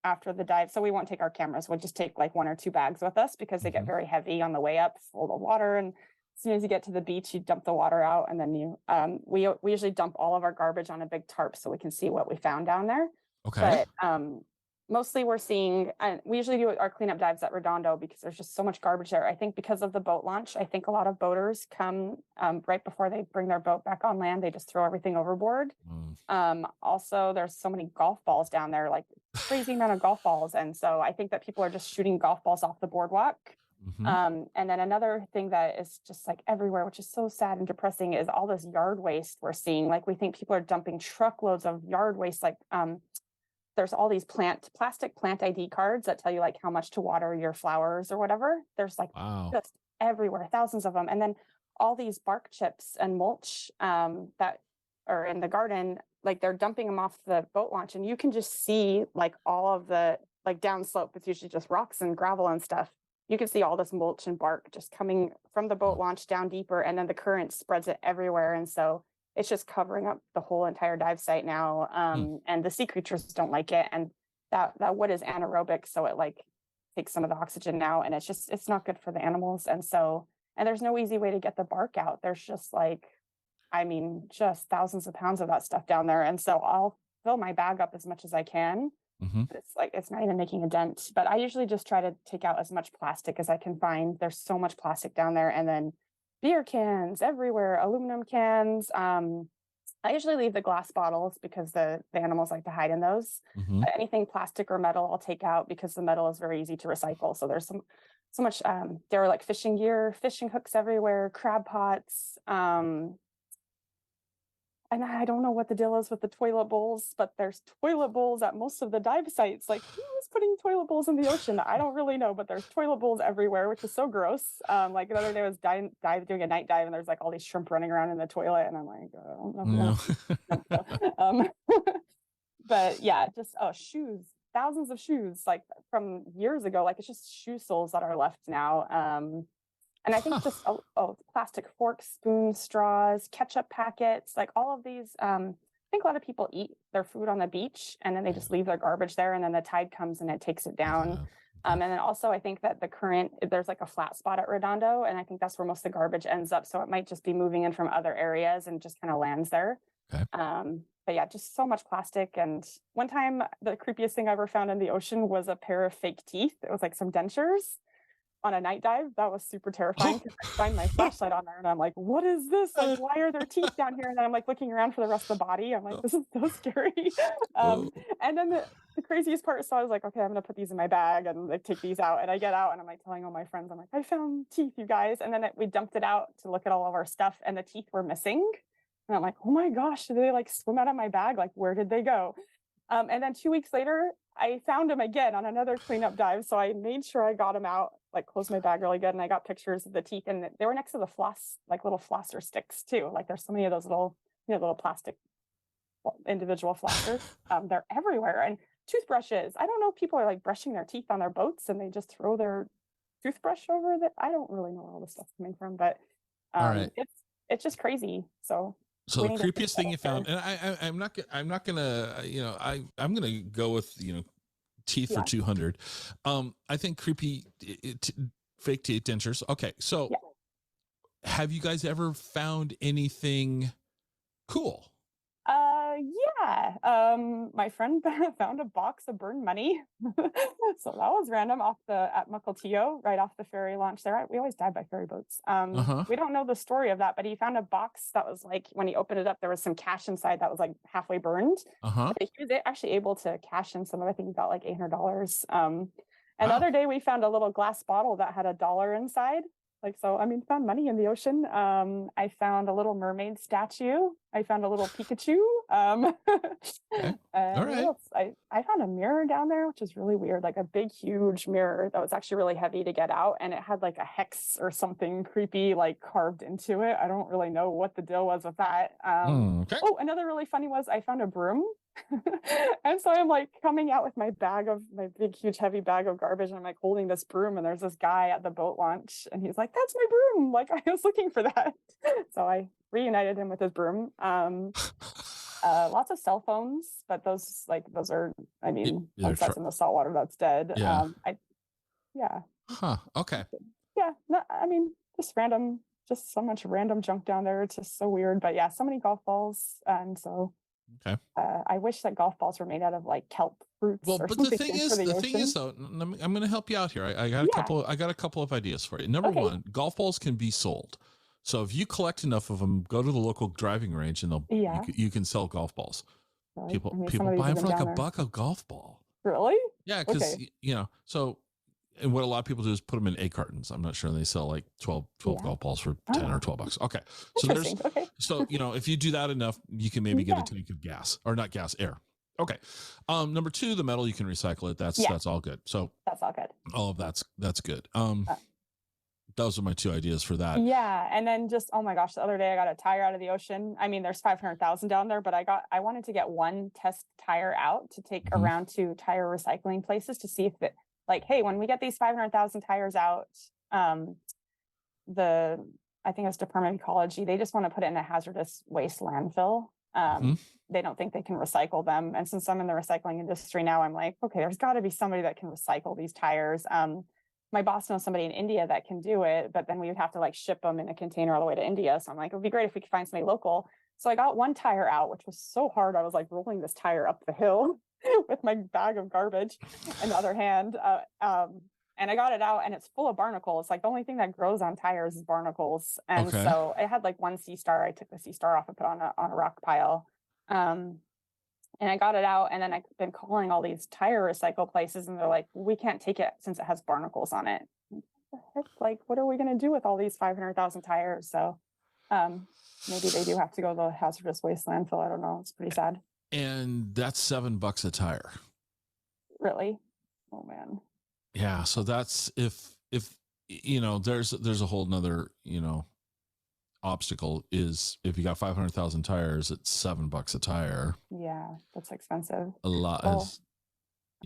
Speaker 2: after the dive, so we won't take our cameras. We'll just take like 1 or 2 bags with us, because they get very heavy on the way up, full of water. And as soon as you get to the beach, you dump the water out, and then we usually dump all of our garbage on a big tarp so we can see what we found down there.
Speaker 1: Okay.
Speaker 2: But mostly we're seeing, and we usually do our cleanup dives at Redondo because there's just so much garbage there. I think because of the boat launch, I think a lot of boaters come right before they bring their boat back on land, they just throw everything overboard. Also, there's so many golf balls down there, like crazy amount of golf balls. And so I think that people are just shooting golf balls off the boardwalk. And then another thing that is just like everywhere, which is so sad and depressing, is all this yard waste we're seeing. Like, we think people are dumping truckloads of yard waste. Like there's all these plastic plant ID cards that tell you like how much to water your flowers or whatever. There's like just everywhere, thousands of them. And then all these bark chips and mulch that are in the garden, like they're dumping them off the boat launch, and you can just see like all of the, like downslope, it's usually just rocks and gravel and stuff. You can see all this mulch and bark just coming from the boat launch down deeper, and then the current spreads it everywhere. And so it's just covering up the whole entire dive site now. And the sea creatures don't like it. And that wood is anaerobic, so it like takes some of the oxygen now, and it's not good for the animals. And so, and there's no easy way to get the bark out. There's just like, I mean, just thousands of pounds of that stuff down there. And so I'll fill my bag up as much as I can. It's like, it's not even making a dent, but I usually just try to take out as much plastic as I can find. There's so much plastic down there. And then beer cans everywhere, aluminum cans. I usually leave the glass bottles because the animals like to hide in those. Anything plastic or metal, I'll take out, because the metal is very easy to recycle. So there's so much, there are like fishing gear, fishing hooks everywhere, crab pots. And I don't know what the deal is with the toilet bowls, but there's toilet bowls at most of the dive sites. Like, who is putting toilet bowls in the ocean? I don't really know, but there's toilet bowls everywhere, which is so gross. Like the other day I was doing a night dive, and there's like all these shrimp running around in the toilet, and I'm like, but yeah, just shoes, thousands of shoes, like from years ago. Like, it's just shoe soles that are left now. And I think just plastic forks, spoons, straws, ketchup packets, like all of these. I think a lot of people eat their food on the beach, and then they just leave their garbage there, and then the tide comes and it takes it down. And then also I think that there's like a flat spot at Redondo, and I think that's where most of the garbage ends up. So it might just be moving in from other areas and just kind of lands there. But yeah, just so much plastic. And one time, the creepiest thing I ever found in the ocean was a pair of fake teeth. It was like some dentures on a night dive. That was super terrifying, because I find my flashlight on there, and I'm like, what is this? Like, why are there teeth down here? And then I'm like looking around for the rest of the body. I'm like, this is so scary. And then the craziest part, so I was like, okay, I'm gonna put these in my bag and like take these out. And I get out, and I'm like telling all my friends, I'm like, I found teeth, you guys. And then we dumped it out to look at all of our stuff, and the teeth were missing. And I'm like, oh my gosh, did they like swim out of my bag? Like, where did they go? And then 2 weeks later, I found them again on another cleanup dive. So I made sure I got them out, like closed my bag really good, and I got pictures of the teeth, and they were next to the floss, like little flosser sticks too. Like, there's so many of those little, little plastic individual flossers. They're everywhere. And toothbrushes. I don't know if people are like brushing their teeth on their boats and they just throw their toothbrush over that. I don't really know where all this stuff's coming from, but it's just crazy. So
Speaker 1: the creepiest thing you found, and I'm not gonna, I'm gonna go with, teeth for 200. I think creepy fake teeth dentures. Okay. So have you guys ever found anything cool?
Speaker 2: Yeah. My friend found a box of burned money. So that was random at Mukilteo, right off the ferry launch there. We always dive by ferry boats. We don't know the story of that, but he found a box that was like, when he opened it up, there was some cash inside that was like halfway burned. But he was actually able to cash in some of it. I think he got like $800. And the other day we found a little glass bottle that had $1 inside. Like, so, I mean, found money in the ocean. I found a little mermaid statue. I found a little Pikachu.
Speaker 1: Okay. All
Speaker 2: And what
Speaker 1: right.
Speaker 2: else? I found a mirror down there, which is really weird, like a big, huge mirror that was actually really heavy to get out. And it had like a hex or something creepy, like carved into it. I don't really know what the deal was with that.
Speaker 1: Okay.
Speaker 2: Oh, another really funny was I found a broom. And so I'm like coming out with my big, huge, heavy bag of garbage, and I'm like holding this broom, and there's this guy at the boat launch, and he's like, "That's my broom!" Like, I was looking for that. So I reunited him with his broom. Lots of cell phones, but those are, I mean, once that's in the saltwater, that's dead.
Speaker 1: Yeah.
Speaker 2: Yeah.
Speaker 1: Huh. Okay.
Speaker 2: Yeah. No, I mean, just so much random junk down there. It's just so weird. But yeah, so many golf balls, and so.
Speaker 1: Okay.
Speaker 2: I wish that golf balls were made out of like kelp fruits.
Speaker 1: Well,
Speaker 2: or
Speaker 1: but
Speaker 2: something
Speaker 1: the thing is though, I'm going to help you out here. I got a couple of ideas for you. Number one, golf balls can be sold. So if you collect enough of them, go to the local driving range, and you can sell golf balls.
Speaker 2: Really?
Speaker 1: People buy them for like $1 a golf ball.
Speaker 2: Really?
Speaker 1: Yeah, because so. And what a lot of people do is put them in 8 cartons. I'm not sure they sell like 12 golf balls for 10 or $12. Okay. So if you do that enough, you can maybe get a tank of gas, or not gas, air. Okay. Number 2, the metal, you can recycle it. That's all good. So
Speaker 2: that's all good.
Speaker 1: All of that's good. Those are my 2 ideas for that.
Speaker 2: Yeah. And then just, oh my gosh, the other day I got a tire out of the ocean. I mean, there's 500,000 down there, but I wanted to get one test tire out to take around to tire recycling places to see if it, like, hey, when we get these 500,000 tires out, I think it's Department of Ecology, they just want to put it in a hazardous waste landfill. They don't think they can recycle them. And since I'm in the recycling industry now, I'm like, okay, there's got to be somebody that can recycle these tires. My boss knows somebody in India that can do it, but then we would have to like ship them in a container all the way to India. So I'm like, it would be great if we could find somebody local. So I got one tire out, which was so hard. I was like rolling this tire up the hill with my bag of garbage in the other hand. And I got it out, and it's full of barnacles. Like, the only thing that grows on tires is barnacles. And so it had like one sea star. I took the sea star off and put on a rock pile. And I got it out, and then I've been calling all these tire recycle places, and they're like, we can't take it since it has barnacles on it. What the heck? Like, what are we going to do with all these 500,000 tires? So maybe they do have to go to the hazardous waste landfill. I don't know. It's pretty sad.
Speaker 1: And that's $7 a tire.
Speaker 2: Really? Oh man.
Speaker 1: Yeah. So that's if there's a whole nother, obstacle is if you got 500,000 tires, it's $7 a tire.
Speaker 2: Yeah. That's expensive.
Speaker 1: A lot.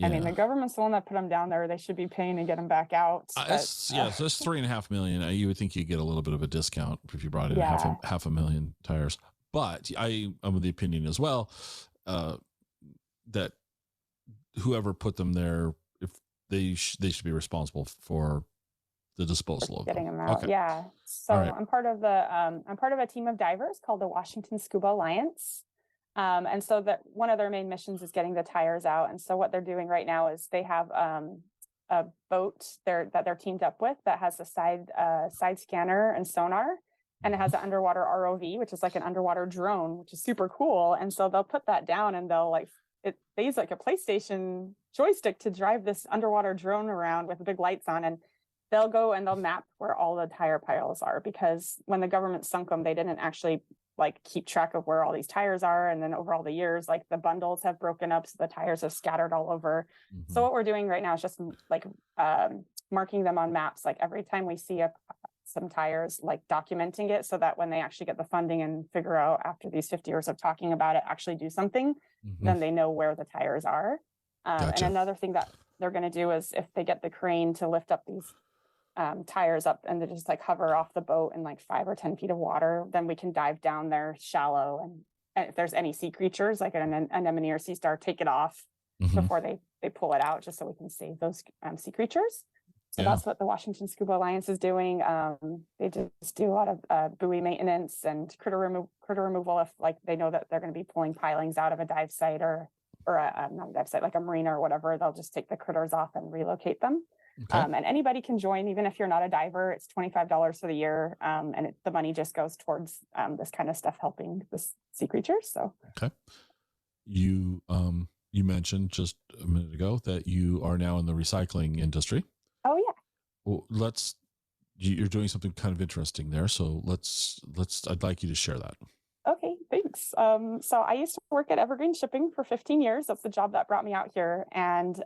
Speaker 2: I mean, the government's the one that put them down there. They should be paying to get them back out.
Speaker 1: So that's $3.5 million. You would think you get a little bit of a discount if you brought in half a million tires. But I'm of the opinion as well that whoever put them there, if they should be responsible for the disposal of
Speaker 2: getting them out. Okay. Yeah. So I'm part of a team of divers called the Washington Scuba Alliance. And so that one of their main missions is getting the tires out. And so what they're doing right now is they have a boat that they're teamed up with that has a side scanner and sonar. And it has an underwater ROV, which is like an underwater drone, which is super cool. And so they'll put that down, and they use like a PlayStation joystick to drive this underwater drone around with big lights on. And they'll go and they'll map where all the tire piles are, because when the government sunk them, they didn't actually like keep track of where all these tires are. And then over all the years, like the bundles have broken up, so the tires have scattered all over. So what we're doing right now is just like marking them on maps. Like every time we see some tires, like documenting it, so that when they actually get the funding and figure out after these 50 years of talking about it, actually do something, then they know where the tires are. And another thing that they're going to do is, if they get the crane to lift up these tires up and they just like hover off the boat in like 5 or 10 feet of water, then we can dive down there shallow, and if there's any sea creatures like an anemone or sea star, take it off before they pull it out, just so we can save those sea creatures. So that's what the Washington Scuba Alliance is doing. They just do a lot of buoy maintenance and critter removal if like they know that they're going to be pulling pilings out of a dive site or not a dive site, like a marina or whatever. They'll just take the critters off and relocate them. And anybody can join, even if you're not a diver. It's $25 for the year, and the money just goes towards this kind of stuff, helping the sea creatures. So
Speaker 1: you mentioned just a minute ago that you are now in the recycling industry.
Speaker 2: Oh yeah.
Speaker 1: Well, let's you're doing something kind of interesting there. So I'd like you to share that.
Speaker 2: Okay, thanks. So I used to work at Evergreen Shipping for 15 years. That's the job that brought me out here. And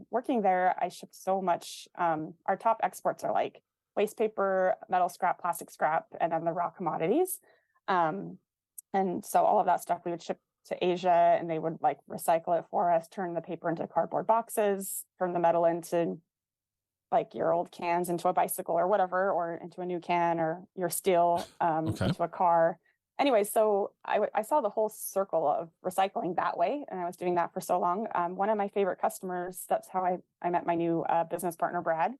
Speaker 2: working there, I shipped so much. Our top exports are like waste paper, metal scrap, plastic scrap, and then the raw commodities. And so all of that stuff we would ship to Asia, and they would like recycle it for us, turn the paper into cardboard boxes, turn the metal into like your old cans into a bicycle or whatever, or into a new can, or your steel into a car. Anyway, so I saw the whole circle of recycling that way, and I was doing that for so long. One of my favorite customers, that's how I met my new business partner, Brad.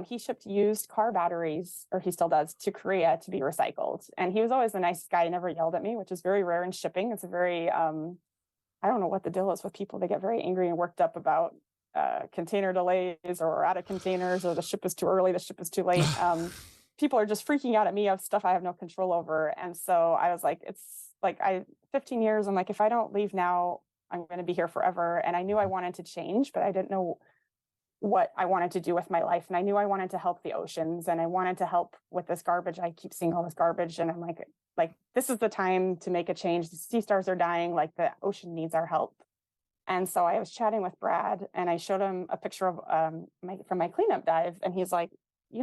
Speaker 2: He shipped used car batteries, or he still does, to Korea to be recycled. And he was always a nice guy, never yelled at me, which is very rare in shipping. It's a very, I don't know what the deal is with people. They get very angry and worked up about container delays, or out of containers, or the ship is too early, the ship is too late. People are just freaking out at me of stuff I have no control over. And so I was like, it's like 15 years, I'm like, if I don't leave now, I'm going to be here forever. And I knew I wanted to change, but I didn't know what I wanted to do with my life. And I knew I wanted to help the oceans, and I wanted to help with this garbage. I keep seeing all this garbage, and I'm like, this is the time to make a change. The sea stars are dying, like the ocean needs our help. And so I was chatting with Brad, and I showed him a picture of from my cleanup dive, and he's like,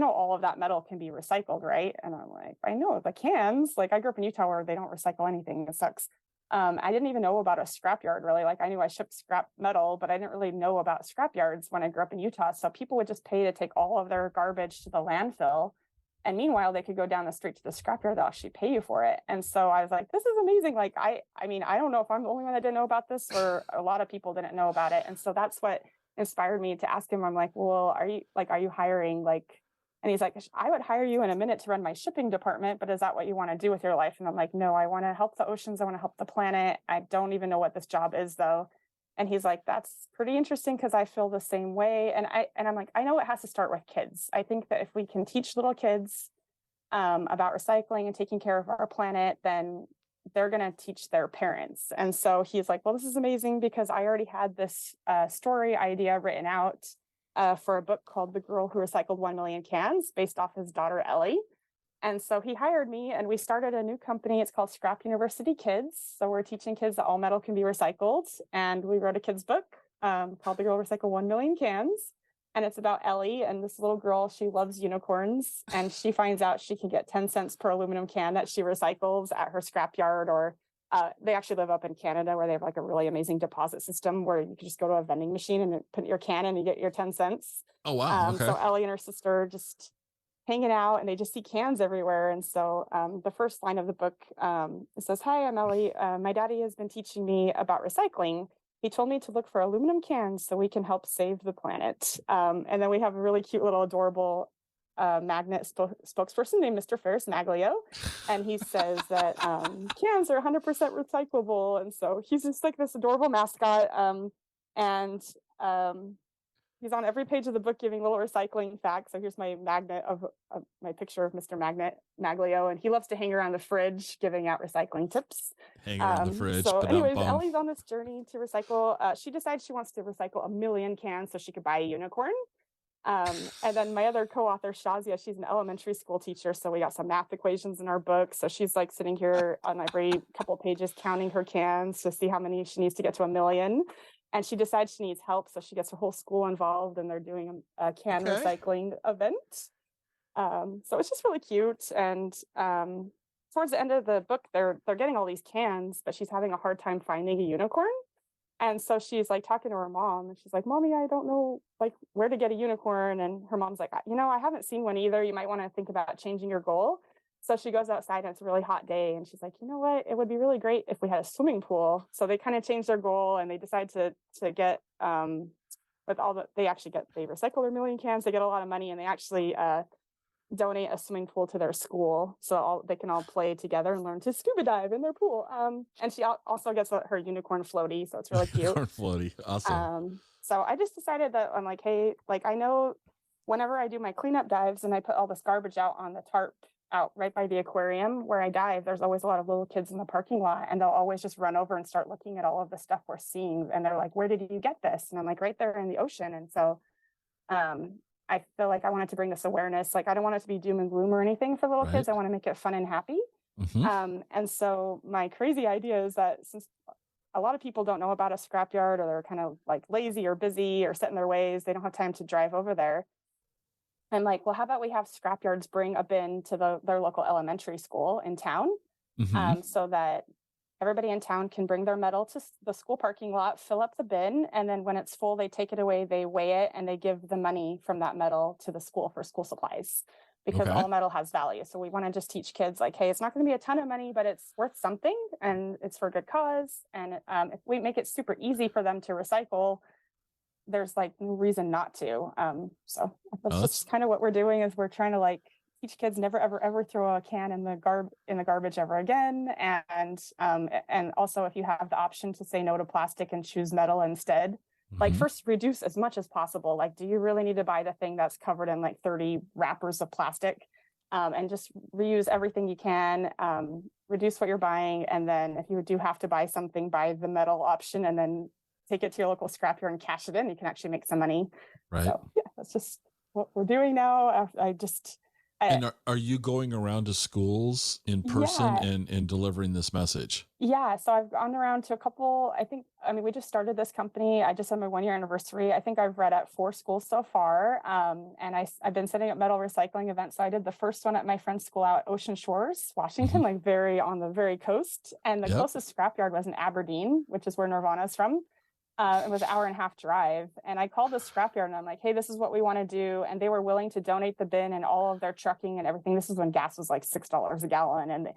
Speaker 2: all of that metal can be recycled, right? And I'm like, I know the cans. Like, I grew up in Utah where they don't recycle anything. It sucks. I didn't even know about a scrapyard, really. Like, I knew I shipped scrap metal, but I didn't really know about scrapyards when I grew up in Utah. So people would just pay to take all of their garbage to the landfill. And meanwhile, they could go down the street to the scrapyard. They'll actually pay you for it. And so I was like, this is amazing. Like, I mean, I don't know if I'm the only one that didn't know about this, or a lot of people didn't know about it. And so that's what inspired me to ask him. I'm like, well, are you hiring? And he's like, I would hire you in a minute to run my shipping department, but is that what you want to do with your life? And I'm like, no, I want to help the oceans. I want to help the planet. I don't even know what this job is, though. And he's like, that's pretty interesting, because I feel the same way. And I'm like, I know it has to start with kids. I think that if we can teach little kids about recycling and taking care of our planet, then they're going to teach their parents. And so he's like, well, this is amazing, because I already had this story idea written out for a book called The Girl Who Recycled 1 Million Cans, based off his daughter, Ellie. And so he hired me, and we started a new company. It's called Scrap University Kids. So we're teaching kids that all metal can be recycled. And we wrote a kid's book called The Girl Who Recycled 1 Million Cans. And it's about Ellie, and this little girl. She loves unicorns, and she finds out she can get 10 cents per aluminum can that she recycles at her scrapyard. Or they actually live up in Canada, where they have like a really amazing deposit system where you can just go to a vending machine and put your can in and you get your 10 cents.
Speaker 1: Oh, wow. Okay.
Speaker 2: So Ellie and her sister just hanging out, and they just see cans everywhere. And so the first line of the book, it says, "Hi, I'm Ellie. My daddy has been teaching me about recycling. He told me to look for aluminum cans so we can help save the planet." And then we have a really cute little adorable magnet spokesperson named Mr. Ferris Maglio. And he says that cans are 100% recyclable. And so he's just like this adorable mascot. And he's on every page of the book giving little recycling facts. So here's my magnet of my picture of Mr. Maglio, and he loves to hang around the fridge giving out recycling tips.
Speaker 1: Hang around the fridge.
Speaker 2: So anyways, Ellie's on this journey to recycle. She decides she wants to recycle 1 million cans so she could buy a unicorn. And then my other co-author, Shazia, she's an elementary school teacher. So we got some math equations in our book. So she's like sitting here on every couple pages counting her cans to see how many she needs to get to 1 million. And she decides she needs help, so she gets her whole school involved, and they're doing a can recycling event. So it's just really cute. And towards the end of the book, they're getting all these cans, but she's having a hard time finding a unicorn. And so she's like talking to her mom, and she's like, "Mommy, I don't know like where to get a unicorn." And her mom's like, "I haven't seen one either. You might want to think about changing your goal." So she goes outside, and it's a really hot day, and she's like, "You know what? It would be really great if we had a swimming pool." So they kind of changed their goal, and they decide to get with all the they recycle their 1 million cans. They get a lot of money, and they actually donate a swimming pool to their school, so they can all play together and learn to scuba dive in their pool. And she also gets her unicorn floaty, so it's really cute.
Speaker 1: Unicorn floaty, awesome.
Speaker 2: So I just decided that I'm like, hey, like I know whenever I do my cleanup dives and I put all this garbage out on the tarp out right by the aquarium where I dive, there's always a lot of little kids in the parking lot, and they'll always just run over and start looking at all of the stuff we're seeing. And they're like, "Where did you get this?" And I'm like, "Right there in the ocean." And so I feel like I wanted to bring this awareness. Like, I don't want it to be doom and gloom or anything for little
Speaker 1: Right.
Speaker 2: kids. I want to make it fun and happy. And so my crazy idea is that since a lot of people don't know about a scrapyard, or they're kind of like lazy or busy or set in their ways, they don't have time to drive over there. I'm like, well, how about we have scrapyards bring a bin to their local elementary school in town, so that everybody in town can bring their metal to the school parking lot, fill up the bin, and then when it's full, they take it away, they weigh it, and they give the money from that metal to the school for school supplies, because all metal has value. So we want to just teach kids like, hey, it's not going to be a ton of money, but it's worth something, and it's for a good cause. And if we make it super easy for them to recycle, there's like no reason not to. So that's just kind of what we're doing, is we're trying to like teach kids never ever throw a can in the garbage ever again. And also, if you have the option to say no to plastic and choose metal instead, like first reduce as much as possible. Like, do you really need to buy the thing that's covered in like 30 wrappers of plastic? And just reuse everything you can, reduce what you're buying. And then if you do have to buy something, buy the metal option, and then take it to your local scrapyard and cash it in. You can actually make some money.
Speaker 1: Right.
Speaker 2: So yeah, that's just what we're doing now.
Speaker 1: And are you going around to schools in person and delivering this message? Yeah.
Speaker 2: So I've gone around to a couple, we just started this company. I just had my 1-year anniversary. I think I've read at 4 schools so far. And I've been setting up metal recycling events. So I did the first one at my friend's school out Ocean Shores, Washington, like on the very coast. And the closest scrapyard was in Aberdeen, which is where Nirvana's from. It was an 1.5-hour drive, and I called the scrapyard and I'm like, hey, this is what we want to do. And they were willing to donate the bin and all of their trucking and everything. This is when gas was like $6 a gallon. And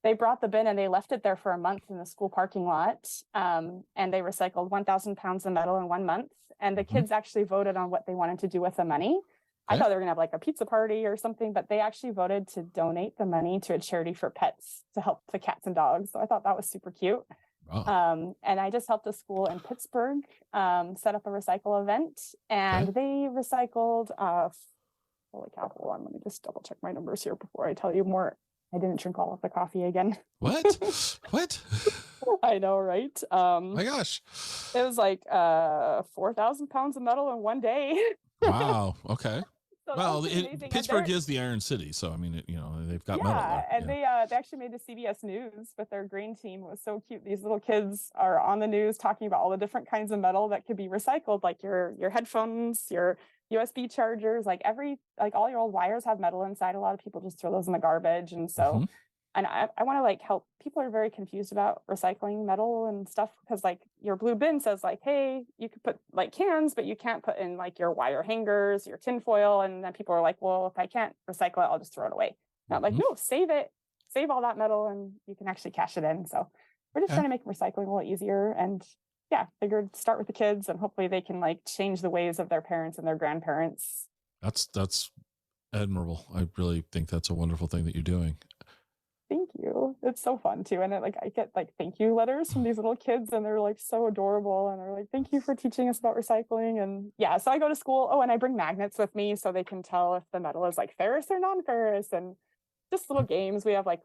Speaker 2: they brought the bin and they left it there for a month in the school parking lot. And they recycled 1,000 pounds of metal in 1 month. And the kids actually voted on what they wanted to do with the money. I thought they were gonna have like a pizza party or something, but they actually voted to donate the money to a charity for pets to help the cats and dogs. So I thought that was super cute. And I just helped a school in Pittsburgh set up a recycle event, and they recycled holy cow, hold on, let me just double check my numbers here before I tell you more. I didn't drink all of the coffee again.
Speaker 1: What
Speaker 2: I know, right?
Speaker 1: My gosh,
Speaker 2: it was like 4,000 pounds of metal in one day.
Speaker 1: Wow. Okay.
Speaker 2: So
Speaker 1: well, Pittsburgh is the Iron City, so I mean, they've got metal there.
Speaker 2: And they actually made the CBS News with their grain team. It was so cute. These little kids are on the news talking about all the different kinds of metal that could be recycled, like your headphones, your USB chargers, like all your old wires have metal inside. A lot of people just throw those in the garbage, and so. And I want to like help. People are very confused about recycling metal and stuff, because like your blue bin says like, hey, you could put like cans, but you can't put in like your wire hangers, your tin foil. And then people are like, well, if I can't recycle it, I'll just throw it away. And I'm like, no, save it, save all that metal, and you can actually cash it in. So we're just trying to make recycling a little easier. And figured start with the kids, and hopefully they can like change the ways of their parents and their grandparents.
Speaker 1: That's admirable. I really think that's a wonderful thing that you're doing.
Speaker 2: Thank you. It's so fun too. And I get like thank you letters from these little kids, and they're like so adorable, and they're like, thank you for teaching us about recycling. And so I go to school. And I bring magnets with me so they can tell if the metal is like ferrous or non-ferrous, and just little games. We have like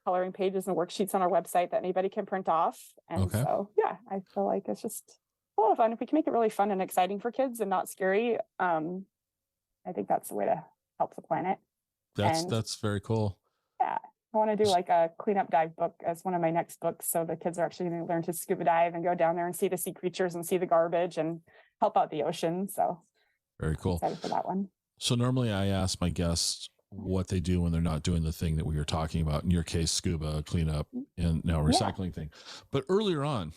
Speaker 2: coloring pages and worksheets on our website that anybody can print off. And so I feel like it's just a lot of fun. If we can make it really fun and exciting for kids and not scary, I think that's the way to help the planet.
Speaker 1: That's very cool.
Speaker 2: Yeah. I want to do like a cleanup dive book as one of my next books, so the kids are actually going to learn to scuba dive and go down there and see the sea creatures and see the garbage and help out the ocean. So
Speaker 1: very cool.
Speaker 2: I'm excited for that one.
Speaker 1: So normally I ask my guests what they do when they're not doing the thing that we were talking about. In your case, scuba, cleanup, and now recycling thing. But earlier on,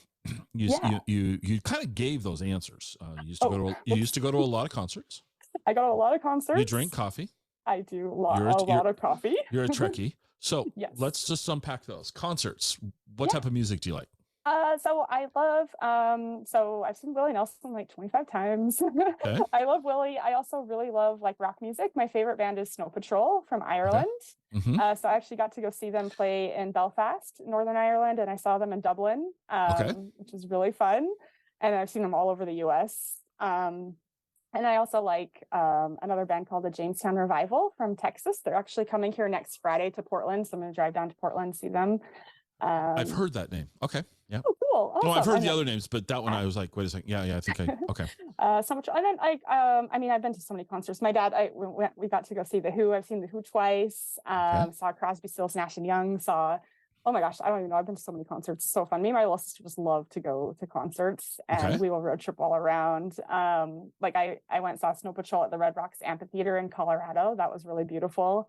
Speaker 1: you kind of gave those answers. You used to go to a lot of concerts.
Speaker 2: I go to a lot of concerts.
Speaker 1: You drink coffee.
Speaker 2: I do a lot of coffee.
Speaker 1: You're a Trekkie. So let's just unpack those concerts. What type of music do you like?
Speaker 2: So I love, so I've seen Willie Nelson like 25 times. I love Willie. I also really love like rock music. My favorite band is Snow Patrol from Ireland. So I actually got to go see them play in Belfast, Northern Ireland, and I saw them in Dublin, which is really fun. And I've seen them all over the US. And I also like another band called the Jamestown Revival from Texas. They're actually coming here next Friday to Portland. So I'm going to drive down to Portland, see them.
Speaker 1: I've heard that name. Okay. Yeah.
Speaker 2: Oh, cool. Awesome.
Speaker 1: No, I've heard the other names, but that one I was like, wait a second. Yeah, I think okay.
Speaker 2: So much. And then I mean, I've been to so many concerts. My dad, we got to go see The Who. I've seen The Who twice. Saw Crosby, Stills, Nash and Young. Oh my gosh, I don't even know. I've been to so many concerts. It's so fun. Me and my little sister just love to go to concerts, and we will road trip all around. Like I went and saw Snow Patrol at the Red Rocks Amphitheater in Colorado. That was really beautiful.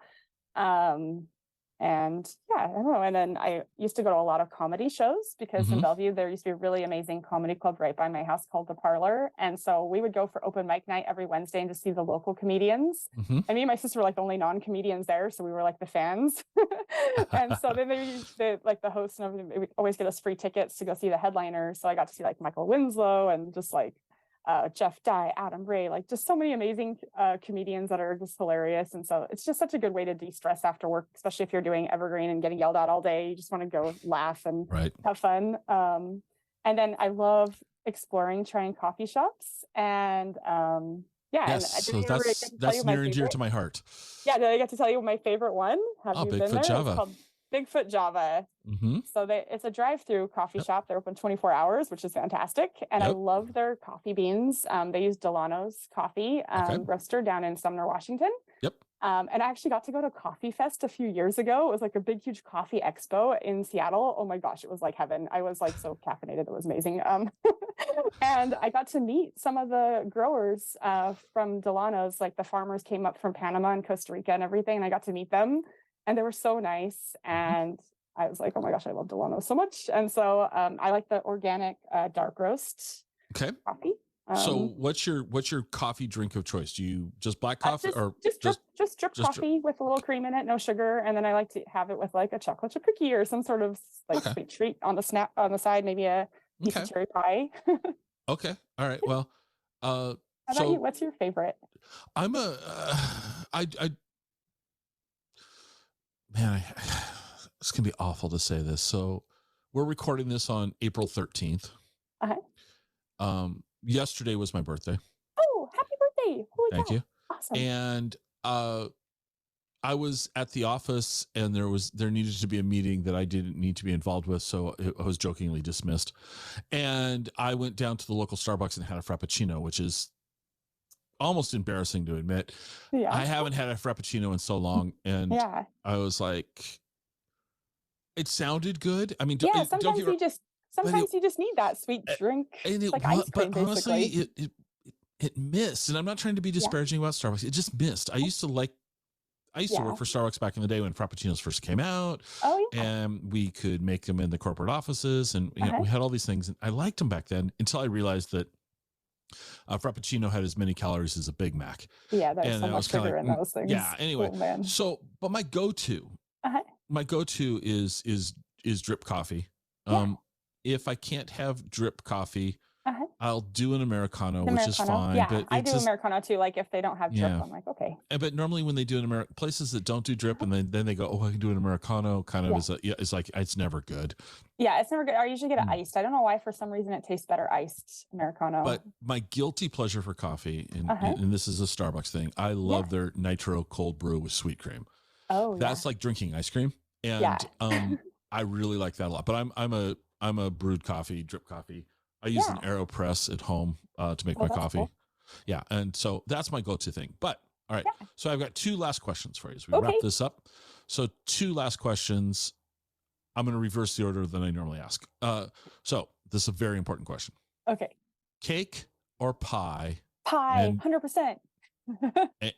Speaker 2: And yeah, I don't know. And then I used to go to a lot of comedy shows because in Bellevue, there used to be a really amazing comedy club right by my house called The Parlor. And so we would go for open mic night every Wednesday and just see the local comedians. And me and my sister were like the only non-comedians there. So we were like the fans. And so then they like the hosts and everything, they would always get us free tickets to go see the headliners. So I got to see like Michael Winslow and just like Jeff Dye, Adam Ray, like just so many amazing comedians that are just hilarious. And so it's just such a good way to de-stress after work, especially if you're doing evergreen and getting yelled at all day. You just want to go laugh and have fun. And then I love exploring, trying coffee shops. And
Speaker 1: yes, so that's near and dear to my heart.
Speaker 2: Yeah, did I get to tell you my favorite one? Have you been there?
Speaker 1: Bigfoot Java.
Speaker 2: It's called Bigfoot Java. So it's a drive-through coffee shop. They're open 24 hours, which is fantastic. And I love their coffee beans. They use Delano's coffee roaster down in Sumner, Washington. And I actually got to go to Coffee Fest a few years ago. It was like a big, huge coffee expo in Seattle. Oh my gosh, it was like heaven. I was like so caffeinated. It was amazing. And I got to meet some of the growers from Delano's. Like the farmers came up from Panama and Costa Rica and everything. And I got to meet them. And they were so nice. And I was like, oh my gosh, I love Delano so much. And so I like the organic dark roast coffee.
Speaker 1: So what's your coffee drink of choice? Do you just black coffee or
Speaker 2: just drip coffee with a little cream in it, no sugar? And then I like to have it with like a chocolate chip cookie or some sort of like sweet treat on the side, maybe a piece of cherry pie. Okay.
Speaker 1: All right. Well,
Speaker 2: how about you? What's your favorite?
Speaker 1: I'm man, it's gonna be awful to say this. So we're recording this on April 13th. Yesterday was my birthday.
Speaker 2: Oh, happy birthday.
Speaker 1: Thank you.
Speaker 2: Awesome.
Speaker 1: And I was at the office and there needed to be a meeting that I didn't need to be involved with. So I was jokingly dismissed. And I went down to the local Starbucks and had a Frappuccino, which is almost embarrassing to admit. I haven't had a Frappuccino in so long. And I was like, it sounded good. I mean,
Speaker 2: sometimes you just need that sweet drink.
Speaker 1: And
Speaker 2: like ice cream,
Speaker 1: but honestly, it missed. And I'm not trying to be disparaging about Starbucks. It just missed. I used to work for Starbucks back in the day when Frappuccinos first came out. And we could make them in the corporate offices. And you know, we had all these things. And I liked them back then until I realized that Frappuccino had as many calories as a Big Mac.
Speaker 2: Yeah, there's so much sugar in those things.
Speaker 1: Yeah, anyway. But my go-to is drip coffee. If I can't have drip coffee, I'll do an Americano, which is fine.
Speaker 2: Yeah,
Speaker 1: but
Speaker 2: I do Americano too. Like if they don't have drip, I'm like, okay.
Speaker 1: But normally when they do places that don't do drip, and then they go, oh, I can do an Americano, it's like, it's never good.
Speaker 2: Yeah, it's never good. I usually get it iced. I don't know why, for some reason it tastes better iced Americano.
Speaker 1: But my guilty pleasure for coffee, and this is a Starbucks thing, I love their nitro cold brew with sweet cream. That's like drinking ice cream. And I really like that a lot. But I'm a brewed coffee, drip coffee. I use an AeroPress at home to make my coffee. Cool. Yeah. And so that's my go-to thing. But all right. So I've got two last questions for you as we wrap this up. So two last questions. I'm going to reverse the order that I normally ask. So this is a very important question.
Speaker 2: Okay.
Speaker 1: Cake or pie?
Speaker 2: Pie, 100%.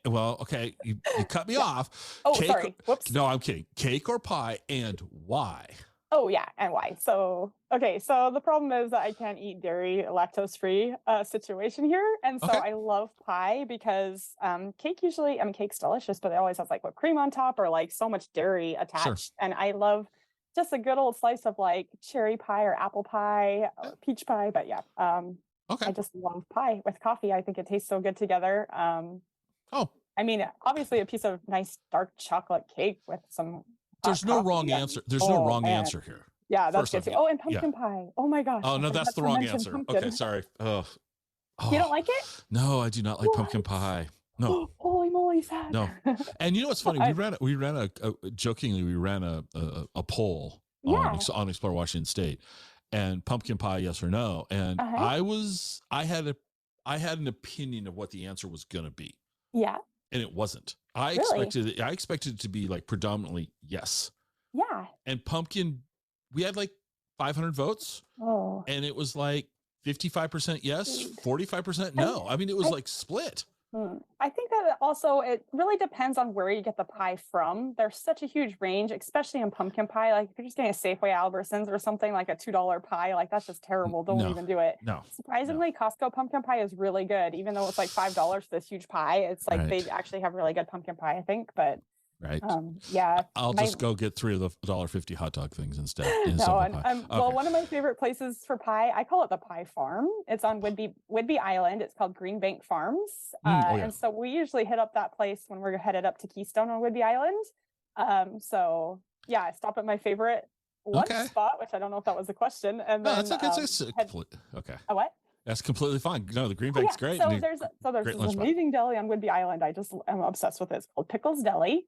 Speaker 1: Well, okay. You cut me off.
Speaker 2: Oh, sorry. Whoops.
Speaker 1: No, I'm kidding. Cake or pie, and why?
Speaker 2: Oh yeah, and why? So the problem is that I can't eat dairy, lactose-free situation here, and so I love pie because cake usually, cake's delicious, but it always has like whipped cream on top or like so much dairy attached, and I love just a good old slice of like cherry pie or apple pie, or peach pie. But I just love pie with coffee. I think it tastes so good together. I mean, obviously a piece of nice dark chocolate cake with some.
Speaker 1: There's no wrong answer. There's no wrong answer here.
Speaker 2: Yeah, that's good too. Oh, and pumpkin pie. Oh my gosh.
Speaker 1: Oh no, that's the wrong answer. Pumpkin. Okay, sorry. Oh.
Speaker 2: You don't like it?
Speaker 1: No, I do not like pumpkin pie. No.
Speaker 2: Holy moly, sad.
Speaker 1: No. And you know what's funny? We ran a jokingly a poll
Speaker 2: Yeah.
Speaker 1: on Explore Washington State, and pumpkin pie, yes or no. And I had an opinion of what the answer was going to be.
Speaker 2: Yeah.
Speaker 1: And it wasn't. I
Speaker 2: Really?
Speaker 1: expected it to be like predominantly yes.
Speaker 2: Yeah.
Speaker 1: And pumpkin, we had like 500 votes.
Speaker 2: Oh.
Speaker 1: And it was like 55% yes, 45% no. I mean, it was like split.
Speaker 2: I think that also it really depends on where you get the pie from. There's such a huge range, especially in pumpkin pie. Like if you're just getting a Safeway Albertsons or something, like a $2 pie, like that's just terrible. Don't even do it.
Speaker 1: No.
Speaker 2: Surprisingly, Costco pumpkin pie is really good, even though it's like $5 for this huge pie. It's like they actually have really good pumpkin pie, I think. But yeah,
Speaker 1: I'll just go get 3 of the $1.50 hot dog things instead.
Speaker 2: Well, one of my favorite places for pie, I call it the Pie Farm. It's on Whidbey Island. It's called Green Bank Farms. And so we usually hit up that place when we're headed up to Keystone on Whidbey Island. So yeah, I stop at my favorite lunch spot, which I don't know if that was a question. And then
Speaker 1: that's okay.
Speaker 2: A what?
Speaker 1: That's completely fine. No, the Green Bank's great.
Speaker 2: So there's this amazing deli on Whidbey Island. I'm obsessed with it. It's called Pickles Deli.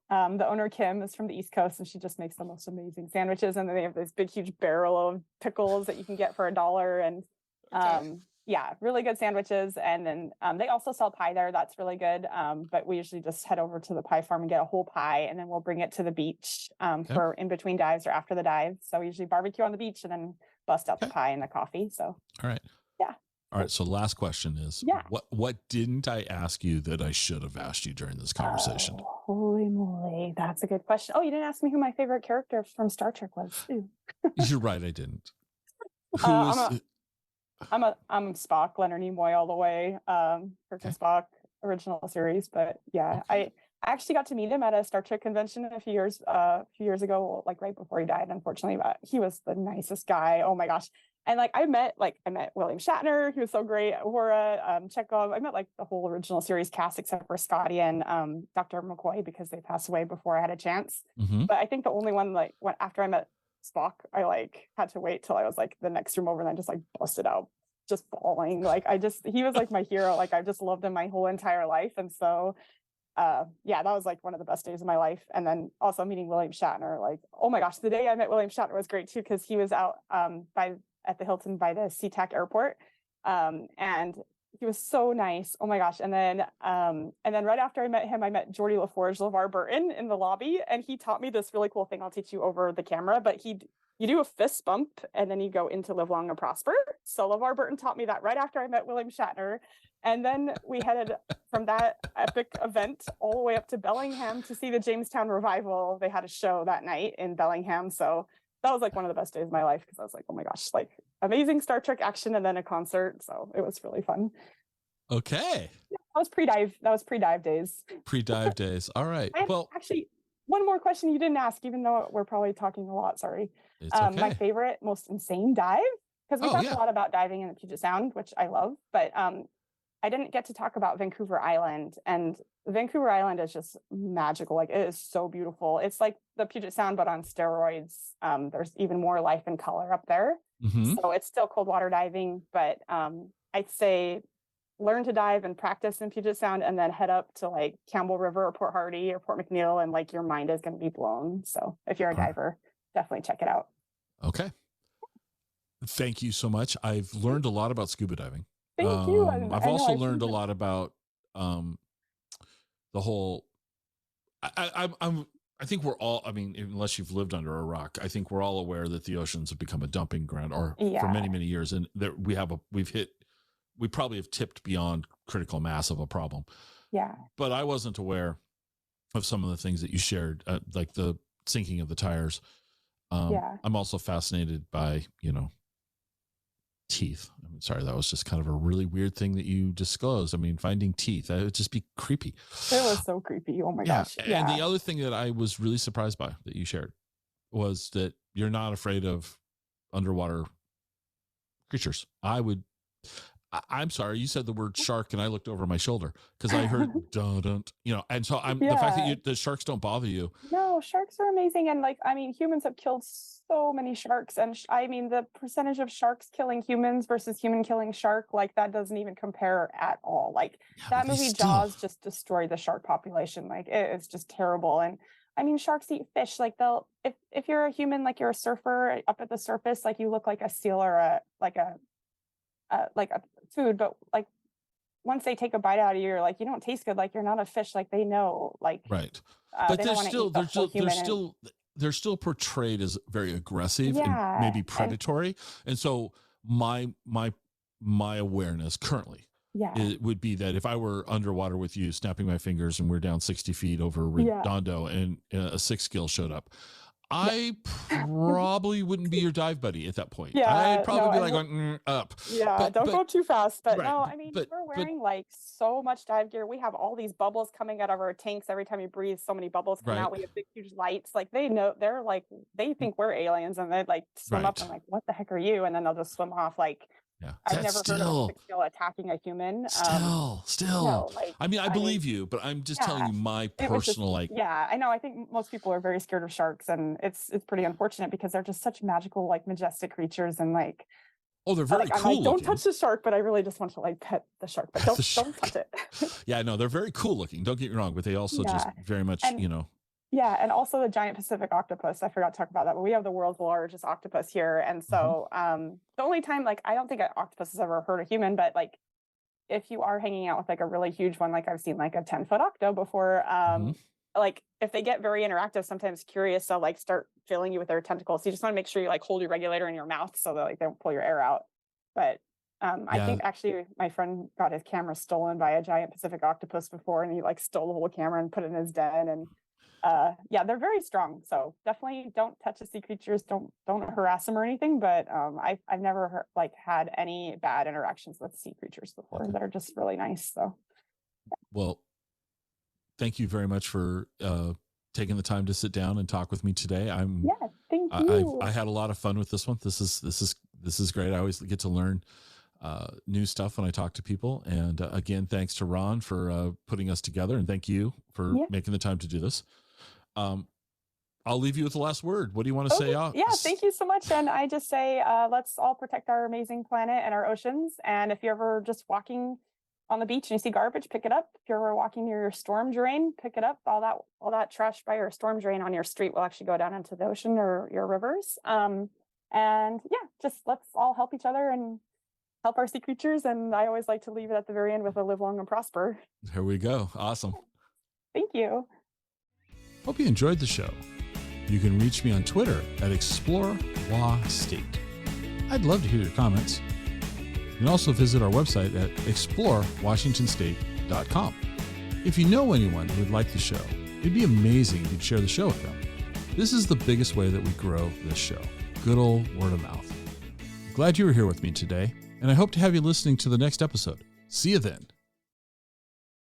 Speaker 2: The owner, Kim, is from the East Coast, and she just makes the most amazing sandwiches. And then they have this big, huge barrel of pickles that you can get for $1. And yeah, really good sandwiches. And then they also sell pie there. That's really good. But we usually just head over to the pie farm and get a whole pie, and then we'll bring it to the beach for in between dives or after the dive. So we usually barbecue on the beach and then bust out the pie and the coffee. So
Speaker 1: all right.
Speaker 2: Yeah.
Speaker 1: All right. So last question is, what didn't I ask you that I should have asked you during this conversation?
Speaker 2: Holy moly, that's a good question. Oh, you didn't ask me who my favorite character from Star Trek was.
Speaker 1: You're right, I didn't.
Speaker 2: I'm Spock, Leonard Nimoy all the way. Kirk and Spock, original series. But yeah, I actually got to meet him at a Star Trek convention a few years ago, like right before he died, unfortunately. But he was the nicest guy. Oh my gosh. And like I met William Shatner, he was so great, Uhura, Chekhov. I met like the whole original series cast except for Scotty and Dr. McCoy, because they passed away before I had a chance. But I think the only one, like after I met Spock, I like had to wait till I was like the next room over, and then just like busted out just bawling. Like he was like my hero. Like I just loved him my whole entire life. And so yeah, that was like one of the best days of my life. And then also meeting William Shatner, like, oh my gosh, the day I met William Shatner was great too, because he was out at the Hilton by the SeaTac airport. And he was so nice. Oh my gosh. And then right after I met him, I met Geordie LaForge, LeVar Burton in the lobby. And he taught me this really cool thing. I'll teach you over the camera, but you do a fist bump and then you go into Live Long and Prosper. So LeVar Burton taught me that right after I met William Shatner. And then we headed from that epic event all the way up to Bellingham to see the Jamestown Revival. They had a show that night in Bellingham. So that was like one of the best days of my life, because I was like, oh my gosh, like amazing Star Trek action and then a concert. So it was really fun.
Speaker 1: Okay.
Speaker 2: Yeah, that was pre-dive days.
Speaker 1: Pre-dive days. All right. Well,
Speaker 2: actually, one more question you didn't ask, even though we're probably talking a lot. Sorry.
Speaker 1: It's okay.
Speaker 2: My favorite, most insane dive, because we talked a lot about diving in the Puget Sound, which I love, but I didn't get to talk about Vancouver Island. And Vancouver Island is just magical. Like it is so beautiful. It's like the Puget Sound, but on steroids. There's even more life and color up there. So it's still cold water diving, but I'd say learn to dive and practice in Puget Sound, and then head up to like Campbell River or Port Hardy or Port McNeil, and like your mind is going to be blown. So if you're a diver, definitely check it out.
Speaker 1: Okay. Thank you so much. I've learned a lot about scuba diving.
Speaker 2: Thank you.
Speaker 1: I've also learned a lot about the whole. I think we're all. I mean, unless you've lived under a rock, I think we're all aware that the oceans have become a dumping ground, or for many years, and that we probably have tipped beyond critical mass of a problem.
Speaker 2: Yeah.
Speaker 1: But I wasn't aware of some of the things that you shared, like the sinking of the tires. I'm also fascinated by teeth. I'm sorry, that was just kind of a really weird thing that you disclosed. I mean, finding teeth, that would just be creepy.
Speaker 2: It was so creepy. Oh my gosh.
Speaker 1: And the other thing that I was really surprised by that you shared was that you're not afraid of underwater creatures. I'm sorry, you said the word shark and I looked over my shoulder because I heard dun, and so the fact that the sharks don't bother you.
Speaker 2: No, sharks are amazing. And like, I mean, humans have killed so many sharks, and I mean, the percentage of sharks killing humans versus human killing shark, like that doesn't even compare at all. Like that movie Jaws just destroyed the shark population. Like it is just terrible. And I mean, sharks eat fish. Like they'll, if you're a human, like you're a surfer up at the surface, like you look like a seal or like a food, but like once they take a bite out of you, you're like, you don't taste good. Like you're not a fish. Like they know, like,
Speaker 1: Right. But
Speaker 2: they don't want to eat the whole human.
Speaker 1: They're still portrayed as very aggressive and
Speaker 2: Yeah.
Speaker 1: maybe predatory. And so my awareness currently,
Speaker 2: Yeah.
Speaker 1: it would be that if I were underwater with you, snapping my fingers, and we're down 60 feet over Redondo, and a 6 gill showed up, I probably wouldn't be your dive buddy at that point.
Speaker 2: Yeah,
Speaker 1: I'd probably be like going up.
Speaker 2: Yeah, don't go too fast. But
Speaker 1: right,
Speaker 2: no, I mean, we're wearing like so much dive gear. We have all these bubbles coming out of our tanks every time you breathe. So many bubbles come out. We have big, huge lights. Like they know, they're like, they think we're aliens, and they like swim up and like, what the heck are you? And then they'll just swim off. Like,
Speaker 1: yeah,
Speaker 2: I've never heard of a 6 gill attacking a human.
Speaker 1: Still.
Speaker 2: No, like,
Speaker 1: I mean, I believe you, but I'm just telling you my personal
Speaker 2: Yeah, I know. I think most people are very scared of sharks, and it's pretty unfortunate because they're just such magical, like majestic creatures, and like.
Speaker 1: Oh, they're very cool.
Speaker 2: I'm like, don't touch the shark, but I really just want to like pet the shark, but don't touch it.
Speaker 1: Yeah, no, they're very cool looking. Don't get me wrong, but they also just very much,
Speaker 2: Yeah, and also the giant Pacific octopus. I forgot to talk about that, but we have the world's largest octopus here. And so the only time, like, I don't think an octopus has ever hurt a human, but like if you are hanging out with like a really huge one, like I've seen like a 10-foot octo before, like if they get very interactive, sometimes curious, they'll like start filling you with their tentacles. So you just want to make sure you like hold your regulator in your mouth so that like they don't pull your air out. But I think actually my friend got his camera stolen by a giant Pacific octopus before, and he like stole the whole camera and put it in his den. And yeah, they're very strong. So definitely don't touch the sea creatures. Don't harass them or anything. But I've never had any bad interactions with sea creatures before. Okay. They're just really nice. So
Speaker 1: well, thank you very much for taking the time to sit down and talk with me today.
Speaker 2: Thank you.
Speaker 1: I had a lot of fun with this one. This is great. I always get to learn new stuff when I talk to people. And again, thanks to Ron for putting us together, and thank you for making the time to do this. I'll leave you with the last word. What do you want to say?
Speaker 2: Yeah, thank you so much. And I just say, let's all protect our amazing planet and our oceans. And if you're ever just walking on the beach and you see garbage, pick it up. If you're ever walking near your storm drain, pick it up. All that trash by your storm drain on your street will actually go down into the ocean or your rivers. And yeah, just let's all help each other and help our sea creatures. And I always like to leave it at the very end with a live long and prosper.
Speaker 1: There we go. Awesome.
Speaker 2: Thank you.
Speaker 1: Hope you enjoyed the show. You can reach me on Twitter at ExploreWaState. I'd love to hear your comments. You can also visit our website at explorewashingtonstate.com. If you know anyone who would like the show, it'd be amazing if you'd share the show with them. This is the biggest way that we grow this show. Good old word of mouth. Glad you were here with me today, and I hope to have you listening to the next episode. See you then.